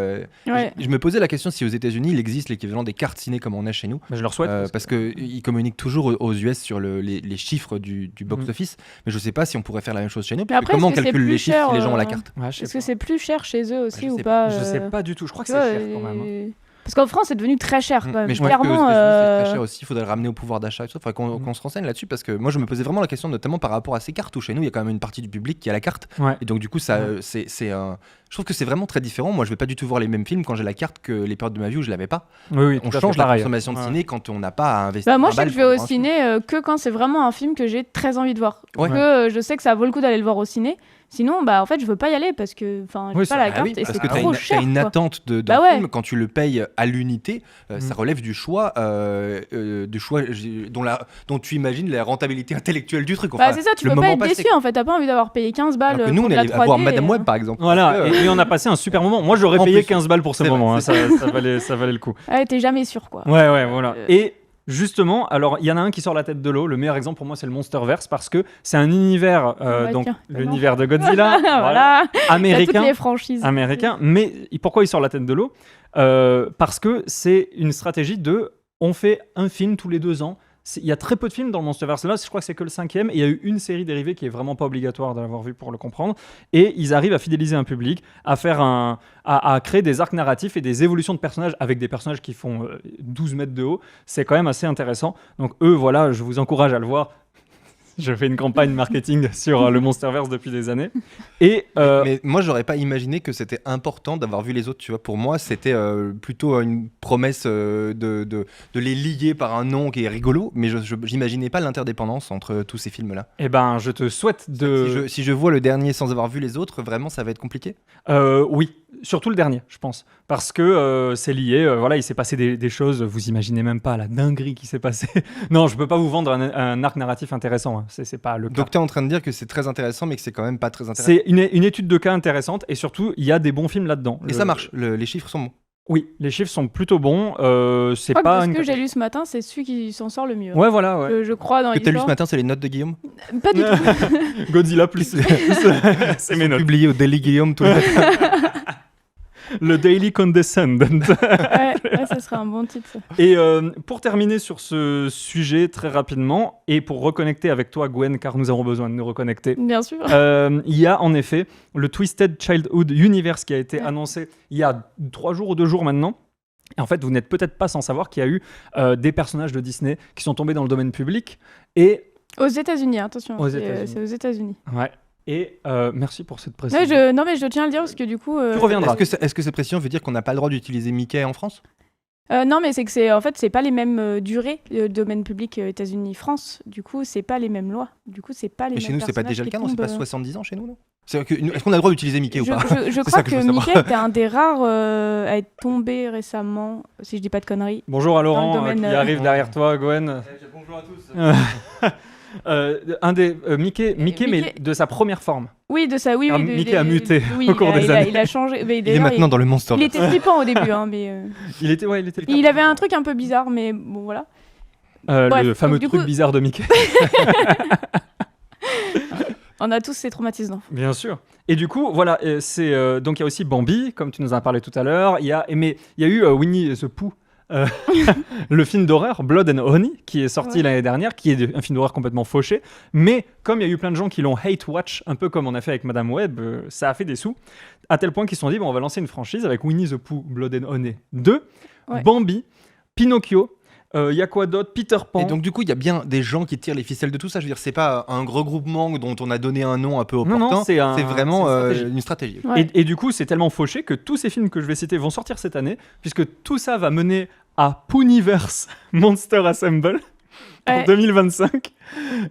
je me posais la question si aux États-Unis il existe l'équivalent des cartes ciné comme on a chez nous. Je leur souhaite. Parce qu'ils communiquent toujours aux US sur les chiffres du box-office, mais je sais pas si on pourrait faire la même chose chez nous. Comment on calcule les chiffres si les gens ont la carte? Est-ce que c'est plus cher chez eux aussi ou pas? Je sais pas du tout, je crois que c'est cher quand même. Parce qu'en France, c'est devenu très cher quand même. Mais je pense que c'est très cher aussi. Il faudrait le ramener au pouvoir d'achat. Il faudrait qu'on se renseigne là-dessus parce que moi, je me posais vraiment la question, notamment par rapport à ces cartes où chez nous, il y a quand même une partie du public qui a la carte. Et donc, du coup, ça, je trouve que c'est vraiment très différent. Moi, je vais pas du tout voir les mêmes films quand j'ai la carte que les périodes de ma vie où je l'avais pas. On change la consommation de ciné quand on n'a pas à investir. Moi, je sais que je vais au ciné que quand c'est vraiment un film que j'ai très envie de voir. Que je sais que ça vaut le coup d'aller le voir au ciné. Sinon, en fait, je veux pas y aller parce que j'ai pas la carte et c'est trop cher. T'as une attente d'un film quand tu le payes à l'unité. Ça relève du choix, dont tu imagines la rentabilité intellectuelle du truc. C'est ça, tu peux pas être déçu en fait. T'as pas envie d'avoir payé 15 balles. Alors que nous, on allait voir Madame Web par exemple. Voilà, et on a passé un super moment. Moi, j'aurais payé 15 balles pour ce moment. Ça valait le coup. T'es jamais sûr quoi. Ouais, voilà. Et justement, alors il y en a un qui sort la tête de l'eau. Le meilleur exemple pour moi, c'est le Monsterverse parce que c'est un univers, l'univers de Godzilla, voilà. américain. Toutes les franchises. Américain. Mais pourquoi il sort la tête de l'eau? Parce que c'est une stratégie on fait un film tous les 2 ans il y a très peu de films dans le Monsterverse. Là, je crois que c'est que le 5e. Et il y a eu une série dérivée qui est vraiment pas obligatoire d'avoir vu pour le comprendre. Et ils arrivent à fidéliser un public, à faire à créer des arcs narratifs et des évolutions de personnages avec des personnages qui font 12 mètres de haut. C'est quand même assez intéressant. Donc eux, voilà, je vous encourage à le voir. Je fais une campagne marketing sur le Monsterverse depuis des années. Et Mais moi, j'aurais pas imaginé que c'était important d'avoir vu les autres. Tu vois, pour moi, c'était plutôt une promesse de les lier par un nom qui est rigolo. Mais j'imaginais pas l'interdépendance entre tous ces films-là. eh ben, je te souhaite de... Si je vois le dernier sans avoir vu les autres, vraiment, ça va être compliqué. Oui, surtout le dernier, je pense. Parce que c'est lié, voilà, il s'est passé des choses, vous imaginez même pas la dinguerie qui s'est passée. Non, je peux pas vous vendre un arc narratif intéressant, hein. C'est pas le cas. Donc tu es en train de dire que c'est très intéressant, mais que c'est quand même pas très intéressant. C'est une étude de cas intéressante, et surtout, il y a des bons films là-dedans. Et ça marche, les chiffres sont bons. Oui, les chiffres sont plutôt bons. C'est Je crois pas que de une... ce que j'ai lu ce matin, c'est celui qui s'en sort le mieux. Ouais, voilà, ouais. Je crois dans Ce que tu as lu ce l'histoire. matin, c'est les notes de Guillaume Pas du tout. Godzilla plus... c'est mes notes. Publié au Daily Guillaume tous les matins. Le Daily Condescendant. Ouais, ça serait un bon titre. Ça. Et pour terminer sur ce sujet très rapidement, et pour reconnecter avec toi, Gwen, car nous avons besoin de nous reconnecter, Bien sûr. il y a en effet le Twisted Childhood Universe qui a été annoncé il y a 3 jours ou 2 jours maintenant. Et en fait, vous n'êtes peut-être pas sans savoir qu'il y a eu des personnages de Disney qui sont tombés dans le domaine public. Et... Aux États-Unis, attention. Aux c'est États-Unis. c'est aux États-Unis. Ouais. Et merci pour cette précision. Ouais, non, mais je tiens à le dire parce que du coup. Tu reviendras. Est-ce que cette pression veut dire qu'on n'a pas le droit d'utiliser Mickey en France ? Non, mais c'est que c'est pas les mêmes durées, domaine public États-Unis-France. Du coup, c'est pas les mêmes lois. Du coup, c'est pas les Mais mêmes chez nous, c'est pas personnages déjà le qui cas, non ? C'est pas tombent, 70 ans chez nous, non ? Est-ce qu'on a le droit d'utiliser Mickey ou pas ? Je C'est crois ça que je que veux savoir. Mickey était un des rares à être tombé récemment, si je dis pas de conneries. Bonjour à Laurent Dans le domaine, qui arrive derrière toi, Gwen. Bonjour à tous. Un des Mickey, mais de sa première forme. Oui, de ça, oui. Ah, Mickey a muté au cours des années. Il a changé. Mais Il est maintenant dans le Monster. Il était flippant au début, hein, mais. Il était. Il avait un truc un peu bizarre, mais bon, voilà. Bref, le fameux donc, du truc coup- bizarre de Mickey. On a tous ces traumatismes. Bien sûr. Et du coup, voilà, donc il y a aussi Bambi, comme tu nous en as parlé tout à l'heure. Il y a eu Winnie the Pooh. Le film d'horreur Blood and Honey qui est sorti l'année dernière, qui est un film d'horreur complètement fauché, mais comme il y a eu plein de gens qui l'ont hate watch, un peu comme on a fait avec Madame Web, ça a fait des sous, à tel point qu'ils se sont dit on va lancer une franchise avec Winnie the Pooh, Blood and Honey 2, Bambi, Pinocchio, y a quoi d'autre, Peter Pan. Et donc du coup, il y a bien des gens qui tirent les ficelles de tout ça. Je veux dire, c'est pas un regroupement dont on a donné un nom un peu opportun. Non, c'est vraiment c'est une stratégie. Ouais. Et du coup, c'est tellement fauché que tous ces films que je vais citer vont sortir cette année, puisque tout ça va mener à Pooniverse Monster Assemble en 2025.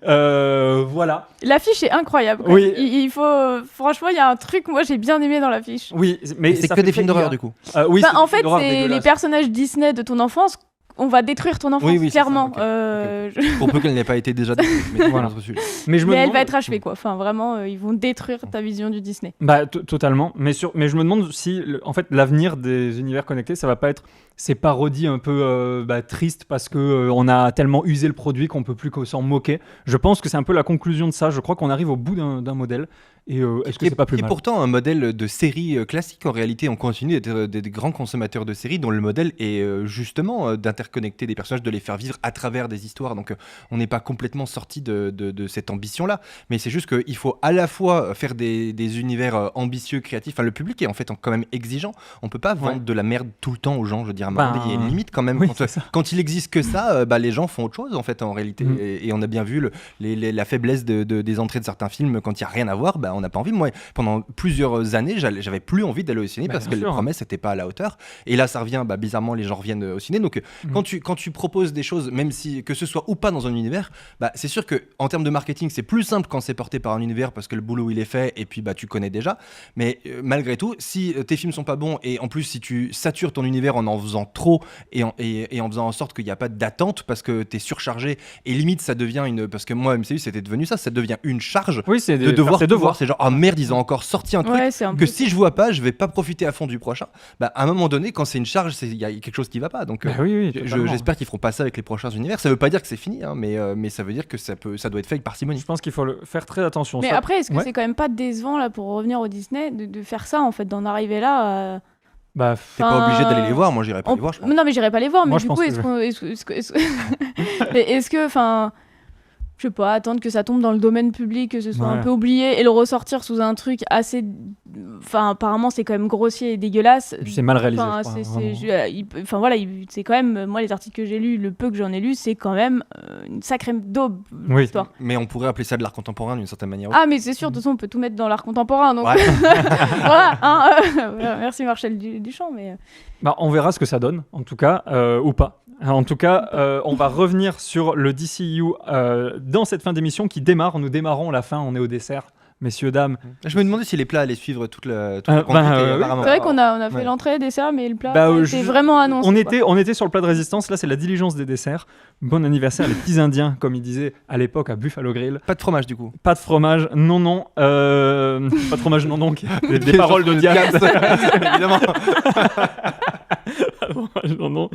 Voilà. L'affiche est incroyable. Oui. Il faut. Franchement, il y a un truc, moi j'ai bien aimé dans l'affiche. Oui, mais C'est ça que fait des films très d'horreur IA. du coup. Oui, Bah, c'est en des films fait, d'horreur c'est les dégueulasses. personnages Disney de ton enfance. On va détruire ton enfance, Oui, c'est ça, clairement. ok. Pour peu qu'elle n'ait pas été déjà détruite, mais Voilà. c'est un autre sujet. Mais je me Mais elle demande- va être achevée, quoi. Enfin, vraiment, ils vont détruire ta vision du Disney. Bah, totalement. Mais je me demande si, en fait, l'avenir des univers connectés, ça va pas être ces parodies un peu tristes parce que on a tellement usé le produit qu'on peut plus que s'en moquer. Je pense que c'est un peu la conclusion de ça. Je crois qu'on arrive au bout d'un modèle. Et est-ce que c'est pas plus Et mal pourtant un modèle de série classique. En réalité, on continue d'être des grands consommateurs de séries dont le modèle est justement d'interconnecter des personnages, de les faire vivre à travers des histoires. Donc on n'est pas complètement sorti de cette ambition-là. Mais c'est juste qu'il faut à la fois faire des univers ambitieux, créatifs. Enfin, le public est en fait quand même exigeant. On peut pas vendre de la merde tout le temps aux gens. Je veux dire, à un moment donné, il y a une limite quand même. oui, Quand, c'est ça. quand il existe que ça, les gens font autre chose en fait en réalité. Mhm. Et on a bien vu la faiblesse des entrées de certains films quand il n'y a rien à voir. On n'a pas envie. Moi, pendant plusieurs années, j'avais plus envie d'aller au ciné parce que bien les sûr. promesses n'étaient pas à la hauteur. Et là, ça revient. Bizarrement, les gens reviennent au ciné. Donc, quand tu proposes des choses, même si que ce soit ou pas dans un univers, c'est sûr que en termes de marketing, c'est plus simple quand c'est porté par un univers parce que le boulot il est fait et puis tu connais déjà. Mais malgré tout, si tes films sont pas bons et en plus si tu satures ton univers en faisant trop et en faisant en sorte qu'il n'y a pas d'attente parce que t'es surchargé et limite ça devient parce que moi MCU c'était devenu ça devient une charge Oui, c'est de devoir faire ses tout voir. devoirs. C'est genre ah merde ils ont encore sorti un truc Ouais, c'est un que peu. si je vois pas je vais pas profiter à fond du prochain. À un moment donné quand c'est une charge il y a quelque chose qui va pas donc Oui, totalement. j'espère qu'ils feront pas ça avec les prochains univers. Ça veut pas dire que c'est fini hein, mais ça veut dire que ça doit être fait avec parcimonie. Je pense qu'il faut faire très attention. Mais Ça- après, est-ce que Ouais. c'est quand même pas décevant, là, pour revenir au Disney, de faire ça, en fait, d'en arriver là Bah, T'es pas obligé d'aller les voir, moi j'irais pas les voir, je pense. Non, mais j'irai pas les voir. Moi, Mais je du pense coup, que est-ce que, enfin, je sais pas, attendre que ça tombe dans le domaine public, que ce soit Ouais. un peu oublié et le ressortir sous un truc assez, enfin, apparemment, c'est quand même grossier et dégueulasse. Puis c'est mal réalisé, Enfin, je crois, c'est- vraiment. enfin voilà, c'est quand même, moi, les articles que j'ai lus, le peu que j'en ai lu, c'est quand même une sacrée daube, Oui. l'histoire. Mais on pourrait appeler ça de l'art contemporain d'une certaine manière. Ah, mais c'est sûr, de toute façon, on peut tout mettre dans l'art contemporain. Donc, Ouais. voilà. Hein, merci Marcel Duchamp, mais. Bah, on verra ce que ça donne, en tout cas, ou pas. En tout cas, on va revenir sur le DCU dans cette fin d'émission qui démarre. Nous démarrons la fin, on est au dessert, messieurs, dames. Je me demandais si les plats allaient suivre toute la Ben, conduite, et oui. apparemment. C'est vrai qu'on a fait Ouais. l'entrée, dessert, mais le plat Bah, était vraiment annoncé. On était sur le plat de résistance, là c'est la diligence des desserts. Bon anniversaire les petits indiens, comme ils disaient à l'époque à Buffalo Grill. Pas de fromage du coup. Pas de fromage, non. Pas de fromage, non. Des paroles de Diane. Évidemment. Non.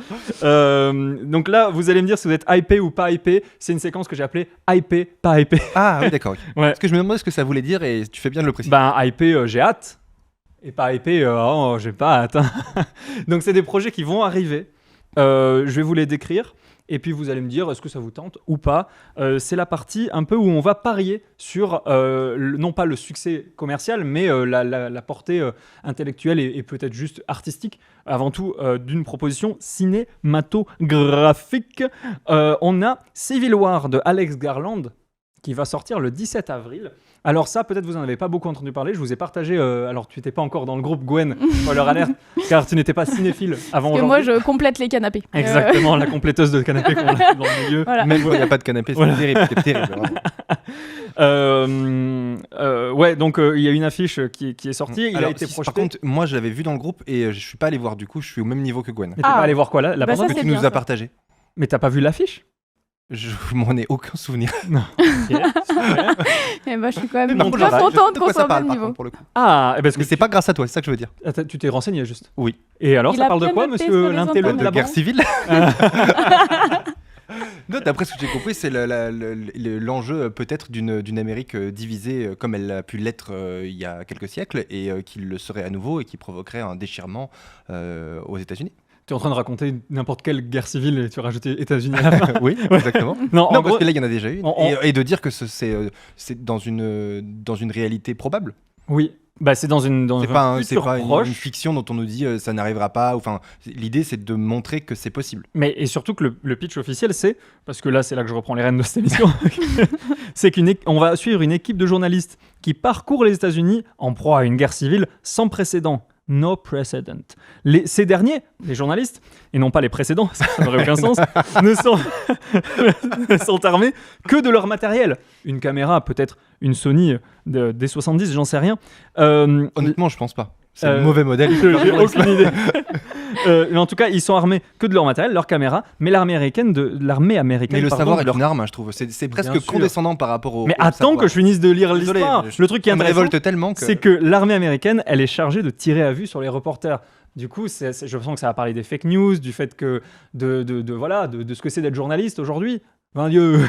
Donc là, vous allez me dire si vous êtes hypé ou pas hypé. C'est une séquence que j'ai appelée hypé, pas hypé. Ah oui, d'accord. Ok. Ouais. Parce que je me demandais ce que ça voulait dire et tu fais bien de le préciser. Ben, hypé, j'ai hâte. Et pas hypé, j'ai pas hâte. Donc, c'est des projets qui vont arriver. Je vais vous les décrire. Et puis, vous allez me dire est-ce que ça vous tente ou pas. C'est la partie un peu où on va parier sur, non pas le succès commercial, mais la portée intellectuelle et peut-être juste artistique, avant tout, d'une proposition cinématographique. On a Civil War de Alex Garland, qui va sortir le 17 avril. Alors ça, peut-être vous n'en avez pas beaucoup entendu parler. Je vous ai partagé, alors tu n'étais pas encore dans le groupe Gwen, spoiler alert, car tu n'étais pas cinéphile avant Parce que aujourd'hui. moi, je complète les canapés. Exactement, la compléteuse de canapé qu'on a dans le milieu. Voilà. Même quand il n'y a pas de canapé, c'est Voilà. terrible. C'est terrible vraiment. Ouais, donc il y a une affiche qui est sortie, il Alors, a été si- projeté. Par contre, moi je l'avais vu dans le groupe et je suis pas allé voir du coup, je suis au même niveau que Gwen. Mais t'es Ah. pas allé voir quoi là, la Bah, bande-annonce ça, Que c'est tu nous bien, as ça. partagé. Mais t'as pas vu l'affiche? Je m'en ai aucun souvenir. Et bah, je suis quand même Par contre, pas je- contente De qu'on quoi soit ça au parle même par niveau. contre pour le coup. Ah, parce que Mais c'est pas grâce à toi, c'est ça que je veux dire. Attends, tu t'es renseigné juste. Oui. Et alors, Il ça a parle de bien quoi, noté sur monsieur les l'intello de antennes. la De guerre bande civile. Non, d'après ce que j'ai compris, c'est l'enjeu peut-être d'une Amérique divisée comme elle a pu l'être il y a quelques siècles et qui le serait à nouveau et qui provoquerait un déchirement aux États-Unis. Tu es en train de raconter n'importe quelle guerre civile et tu rajoutes États-Unis à la fin. Oui, exactement. Non, en Non, gros, parce que là, il y en a déjà eu. on- Et de dire que c'est dans une réalité probable. oui. Bah, c'est dans une C'est pas, un c'est futur pas une proche. fiction dont on nous dit ça n'arrivera pas. Enfin, l'idée, c'est de montrer que c'est possible. Mais et surtout que le pitch officiel, c'est parce que là, c'est là que je reprends les rênes de cette émission, c'est qu'on va suivre une équipe de journalistes qui parcourt les États-Unis en proie à une guerre civile sans précédent. No precedent. Ces derniers, les journalistes, et non pas les précédents, ça n'aurait aucun sens, ne sont armés que de leur matériel. Une caméra, peut-être une Sony des 70, j'en sais rien. Honnêtement, je pense pas. C'est le mauvais modèle. J'ai aucune idée. Mais en tout cas, ils sont armés que de leur matériel, leur caméra, mais l'armée américaine, Mais le pardon, savoir de est leur- une arme, je trouve. C'est presque Bien sûr. condescendant par rapport au. Mais au attends savoir. que je finisse de lire Désolé, l'histoire. je- Le truc qui est Ça me intéressant, révolte tellement que. c'est que l'armée américaine, elle est chargée de tirer à vue sur les reporters. Du coup, je sens que ça va parler des fake news, du fait que de ce que c'est d'être journaliste aujourd'hui. Ben Dieu.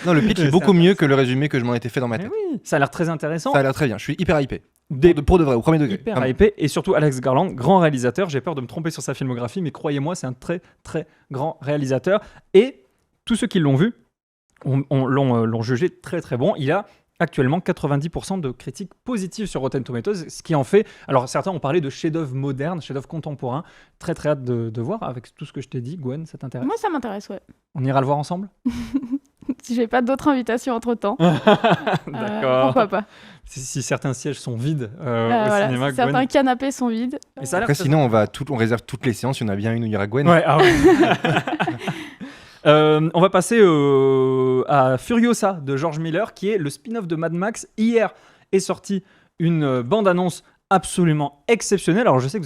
Non, le pitch C'est est beaucoup mieux que le résumé que je m'en étais fait dans ma Mais tête. oui, ça a l'air très intéressant. Ça a l'air très bien. Je suis hyper hypé. Des Pour de vrai, au premier degré. hyper Vraiment. hypé, et surtout Alex Garland, grand réalisateur. J'ai peur de me tromper sur sa filmographie, mais croyez-moi, c'est un très très grand réalisateur. Et tous ceux qui l'ont vu l'ont jugé très très bon. Il a actuellement 90% de critiques positives sur Rotten Tomatoes, ce qui en fait. Alors certains ont parlé de chef-d'œuvre moderne, chef-d'œuvre contemporain. Très très hâte de voir avec tout ce que je t'ai dit. Gwen, ça t'intéresse? Moi, ça m'intéresse, ouais. On ira le voir ensemble? Si j'ai pas d'autres invitations entre temps, D'accord. pourquoi pas. Si certains sièges sont vides au Voilà, cinéma, si certains Gwen. canapés sont vides. Mais ça a l'air Après, très- sinon, on réserve toutes les séances. Il y en a bien une où il y aura Gwen. Ouais, ah ouais. On va passer à Furiosa de George Miller, qui est le spin-off de Mad Max. Hier est sortie une bande-annonce absolument exceptionnelle. Alors je sais que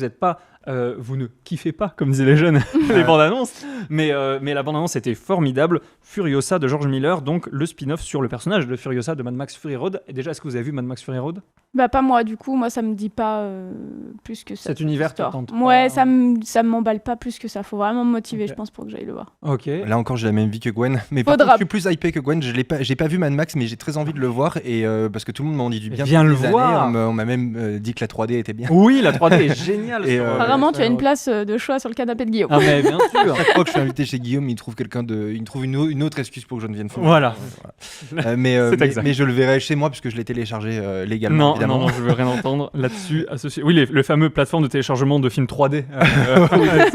vous ne kiffez pas, comme disaient les jeunes, les bandes-annonces. mais la bande-annonce était formidable. Furiosa de George Miller, donc le spin-off sur le personnage de Furiosa de Mad Max Fury Road. Et déjà, est-ce que vous avez vu Mad Max Fury Road ? Bah pas moi, du coup, moi ça me dit pas plus que ça. Cet univers te histoire. tente Ouais, pas, ça m'emballe pas plus que ça. Faut vraiment me motiver, Ok. je pense, pour que j'aille le voir. Ok. Là encore, j'ai la même vie que Gwen. Mais par Faudra. contre, je suis plus hypé que Gwen. J'ai pas vu Mad Max, mais j'ai très envie de le voir. Et parce que tout le monde m'en dit du bien. Viens depuis le des années. voir. On m'a même dit que la 3D était bien. Oui, la 3D est géniale. Et, sur, Apparemment, tu as une Fury Road. place de choix sur le canapé de Guillaume. Ah mais bien sûr. Chaque fois que je suis invité chez Guillaume, il trouve une autre excuse pour que je ne vienne pas. Voilà. C'est exact. Mais je le verrai chez moi puisque je l'ai téléchargé légalement. Non, évidemment. non, je veux rien entendre là-dessus. Associé. Oui, le fameux plateforme de téléchargement de films 3D.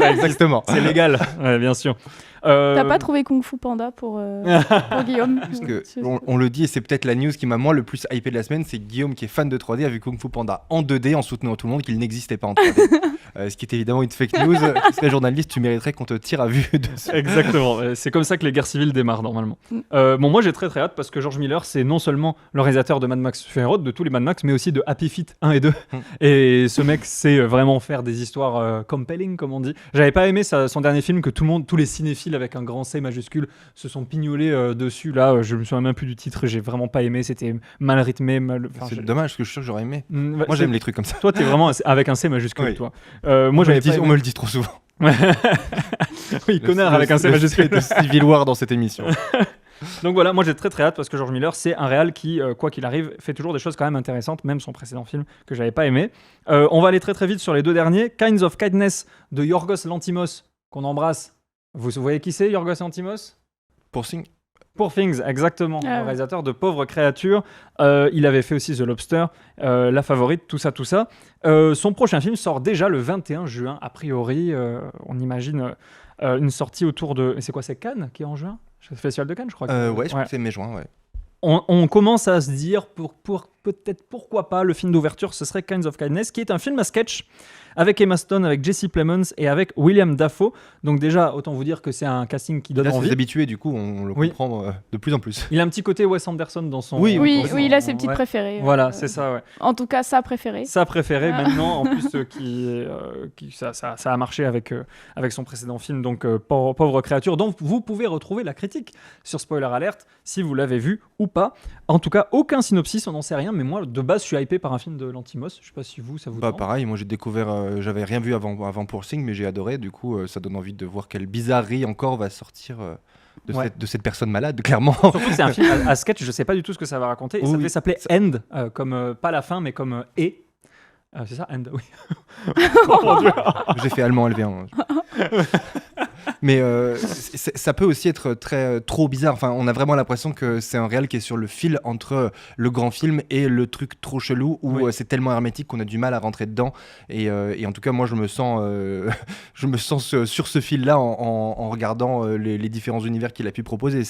Exactement. C'est légal, ouais, bien sûr. T'as pas trouvé Kung Fu Panda pour Guillaume Parce que on le dit, et c'est peut-être la news qui m'a moi le plus hypé de la semaine, c'est Guillaume qui est fan de 3D a vu Kung Fu Panda en 2D en soutenant tout le monde qu'il n'existait pas en 3D. Ce qui est évidemment une fake news. Tu serais journaliste, tu mériterais qu'on te tire à vue dessus. Exactement, c'est comme ça que les guerres civiles démarrent normalement. Bon, moi j'ai très très hâte parce que George Miller c'est non seulement le réalisateur de Mad Max Fury Road, de tous les Mad Max, mais aussi de Happy Feet 1 et 2. Et ce mec sait vraiment faire des histoires compelling comme on dit. J'avais pas aimé son dernier film que tous les cinéphiles avec un grand C majuscule se sont pignolés dessus. Là, je me souviens même plus du titre, j'ai vraiment pas aimé, c'était mal rythmé. C'est dommage parce que je suis sûr que j'aurais aimé. Moi Moi j'aime les trucs comme ça. Toi t'es vraiment avec un C majuscule, Oui. toi. Moi j'avais pas on aimé. me le dit trop souvent. Oui, connard avec un C majuscule. De Civil War dans cette émission. Donc voilà, moi j'ai très très hâte parce que George Miller c'est un réal qui, quoi qu'il arrive, fait toujours des choses quand même intéressantes, même son précédent film que j'avais pas aimé. On va aller très très vite sur les deux derniers. Kinds of Kindness de Yorgos Lanthimos, qu'on embrasse. Vous voyez qui c'est, Yorgos Lanthimos ? Pour Sing. Poor Things, exactement, Ah ouais. le réalisateur de Pauvres créatures. Il avait fait aussi The Lobster, La Favorite, tout ça, tout ça. Son prochain film sort déjà le 21 juin, a priori. On imagine une sortie autour de... Mais c'est quoi, c'est Cannes qui est en juin ? C'est le Festival de Cannes, je crois. Ouais, je crois que c'est mai-juin, ouais. On commence à se dire, peut-être pourquoi pas, le film d'ouverture, ce serait Kinds of Kindness, qui est un film à sketch avec Emma Stone, avec Jesse Plemons et avec William Dafoe. Donc déjà, autant vous dire que c'est un casting qui donne Là, c'est envie. des habitués, du coup, on le Oui. comprend de plus en plus. Il a un petit côté Wes Anderson dans son... Oui, Oui, dans son- il a ses petites ouais. préférées. Voilà, c'est ça, ouais. En tout cas, sa préférée. Sa préférée Ah. maintenant, en plus ça a marché avec son précédent film, donc Pauvre créature, dont vous pouvez retrouver la critique sur Spoiler Alert si vous l'avez vu ou pas. En tout cas, aucun synopsis, on n'en sait rien, mais moi de base je suis hypé par un film de Lanthimos. Je sais pas si ça vous Bah tente. pareil, moi j'ai découvert, j'avais rien vu avant Pour Sing, mais j'ai adoré. Du coup, ça donne envie de voir quelle bizarrerie encore va sortir Ouais. de cette personne malade, clairement. Surtout que c'est un film à sketch, je sais pas du tout ce que ça va raconter. Et Oui, ça oui. devait s'appeler End, comme pas la fin, mais comme et. C'est ça, End, oui. J'ai fait allemand LV1. Mais ça peut aussi être trop bizarre. Enfin, on a vraiment l'impression que c'est un réal qui est sur le fil entre le grand film et le truc trop chelou où Oui. c'est tellement hermétique qu'on a du mal à rentrer dedans. Et en tout cas, moi, je me sens sur ce fil-là en regardant les différents univers qu'il a pu proposer.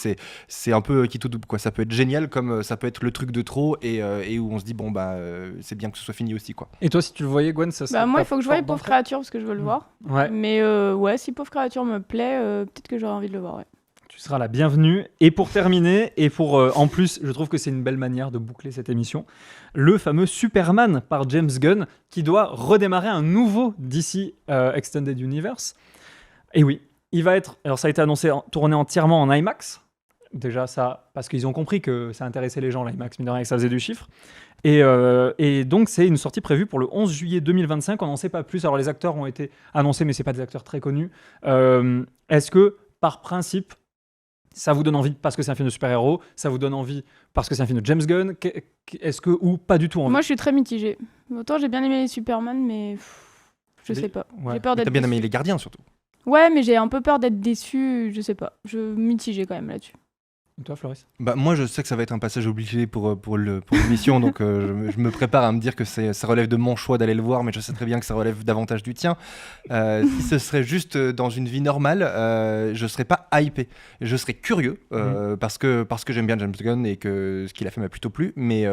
C'est un peu qui tout double, quoi. Ça peut être génial comme ça peut être le truc de trop et où on se dit bon bah c'est bien que ce soit fini aussi, quoi. Et toi, si tu le voyais, Gwen, ça serait. Bah, moi, ta il faut que je voie porte Pauvre d'entrée créature parce que je veux le voir. Ouais. Mais ouais, si Pauvre créature me plaît, peut-être que j'aurais envie de le voir. Ouais. Tu seras la bienvenue. Et pour terminer, et pour en plus, je trouve que c'est une belle manière de boucler cette émission, le fameux Superman par James Gunn qui doit redémarrer un nouveau DC Extended Universe. Et oui, il va être. Alors, ça a été annoncé, tourné entièrement en IMAX. Déjà, ça, parce qu'ils ont compris que ça intéressait les gens, l'IMAX, mine de rien, et que ça faisait du chiffre. Et donc, c'est une sortie prévue pour le 11 juillet 2025. On n'en sait pas plus. Alors, les acteurs ont été annoncés, mais ce n'est pas des acteurs très connus. Est-ce que, par principe, ça vous donne envie parce que c'est un film de super-héros, ça vous donne envie parce que c'est un film de James Gunn, est-ce que ou pas du tout envie? Moi, je suis très mitigée. Autant j'ai bien aimé les Superman, mais je sais pas. Ouais. J'ai peur Mais d'être t'as bien aimé déçue. les gardiens surtout. Ouais, mais j'ai un peu peur d'être déçue, je sais pas. Je mitigée quand même là-dessus. Et toi, Floris? Bah, moi, je sais que ça va être un passage obligé pour l'émission, donc je me prépare à me dire que ça relève de mon choix d'aller le voir, mais je sais très bien que ça relève davantage du tien. Si ce serait juste dans une vie normale, je serais pas hypé. Je serais curieux, parce que j'aime bien James Gunn et que ce qu'il a fait m'a plutôt plu, mais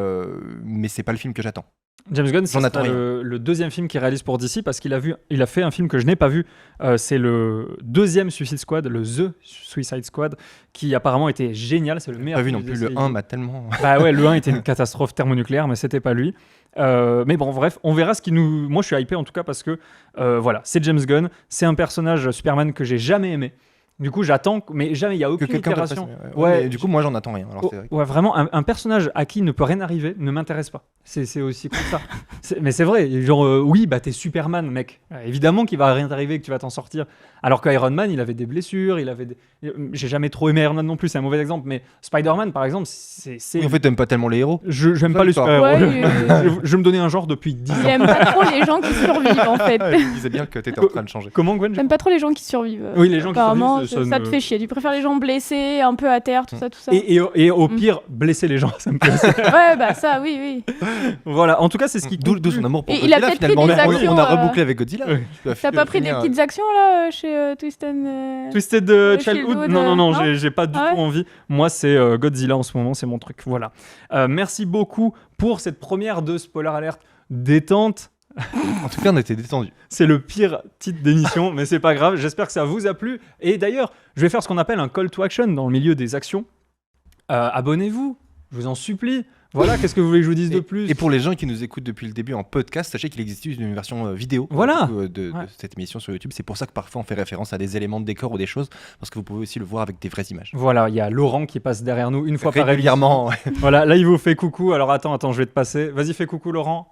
c'est pas le film que j'attends. James Gunn, J'en c'est attends rien. le deuxième film qu'il réalise pour DC parce qu'il a fait un film que je n'ai pas vu. C'est le deuxième Suicide Squad, le The Suicide Squad, qui apparemment était génial. C'est le meilleur. Pas vu film non du plus, le DCI. 1 m'a tellement... Bah ouais, le 1 était une catastrophe thermonucléaire, mais c'était pas lui. Mais bon, bref, on verra ce qui nous. Moi, je suis hypé en tout cas parce que voilà, c'est James Gunn, c'est un personnage Superman que j'ai jamais aimé. Du coup, j'attends, mais jamais il y a Que aucune quelqu'un te le fasse, itération. ouais. Mais du coup, moi, j'en attends rien. Alors, c'est vrai. Ouais, vraiment, un personnage à qui ne peut rien arriver ne m'intéresse pas. C'est aussi comme ça. Mais c'est vrai, genre, oui, bah t'es Superman, mec. Évidemment qu'il va rien t'arriver, que tu vas t'en sortir. Alors qu'Iron Man, il avait des blessures, j'ai jamais trop aimé Iron Man non plus, c'est un mauvais exemple, mais Spider-Man, par exemple, c'est... En fait, t'aimes pas tellement les héros. J'aime Ça, pas les toi. super-héros. Ouais, Je me donnais un genre depuis 10 Il ans. aime pas trop les gens qui survivent en fait. Je disais bien que t'étais en train de changer. Comment, Gwen? J'aime pas trop les gens qui survivent. Oui, les gens qui Apparemment, survivent, ça me- te fait chier. Tu préfères les gens blessés, un peu à terre, tout ça, tout ça. Et au pire, blesser les gens, ça me plaît. Ouais, bah ça, oui, oui. Voilà, en tout cas, c'est ce qui D'où conclut. son amour pour Et il a Godzilla. peut-être Finalement, pris des on actions, a rebouclé avec Godzilla. Ouais. T'as pas pris des petites actions là chez Twist and... Twisted Childhood, Childhood, non, non j'ai pas du Ah ouais tout envie. Moi, c'est Godzilla en ce moment, c'est mon truc. Voilà. Merci beaucoup pour cette première de Spoiler Alert détente. En tout cas, on était détendus. C'est le pire titre d'émission, mais c'est pas grave. J'espère que ça vous a plu. Et d'ailleurs, je vais faire ce qu'on appelle un call to action dans le milieu des actions. Abonnez-vous, je vous en supplie. Voilà, qu'est-ce que vous voulez que je vous dise de plus? Et pour les gens qui nous écoutent depuis le début en podcast, sachez qu'il existe une version vidéo Voilà. de cette émission sur YouTube. C'est pour ça que parfois on fait référence à des éléments de décor ou des choses, parce que vous pouvez aussi le voir avec des vraies images. Voilà, il y a Laurent qui passe derrière nous une fois par émission. Régulièrement. Ouais. Voilà, là il vous fait coucou. Alors attends, je vais te passer. Vas-y, fais coucou Laurent.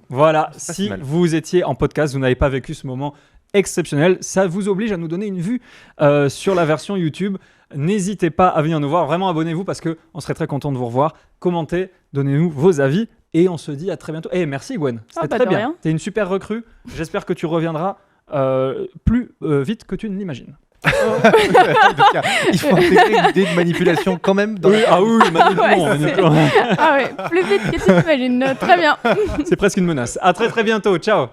Voilà, C'est pas si si mal. vous étiez en podcast, vous n'avez pas vécu ce moment exceptionnel, ça vous oblige à nous donner une vue sur la version YouTube. N'hésitez pas à venir nous voir, vraiment abonnez-vous parce qu'on serait très content de vous revoir. Commentez, donnez-nous vos avis et on se dit à très bientôt. Et merci Gwen, c'était bah, très de bien. rien. T'es une super recrue, j'espère que tu reviendras plus vite que tu ne l'imagines. Donc, il faut intégrer une idée de manipulation quand même. Dans Oui, ah oui, manipulons, Ouais, manipulons. Ah ouais, plus vite que tu t'imagines. Très bien. C'est presque une menace. À très très bientôt, ciao.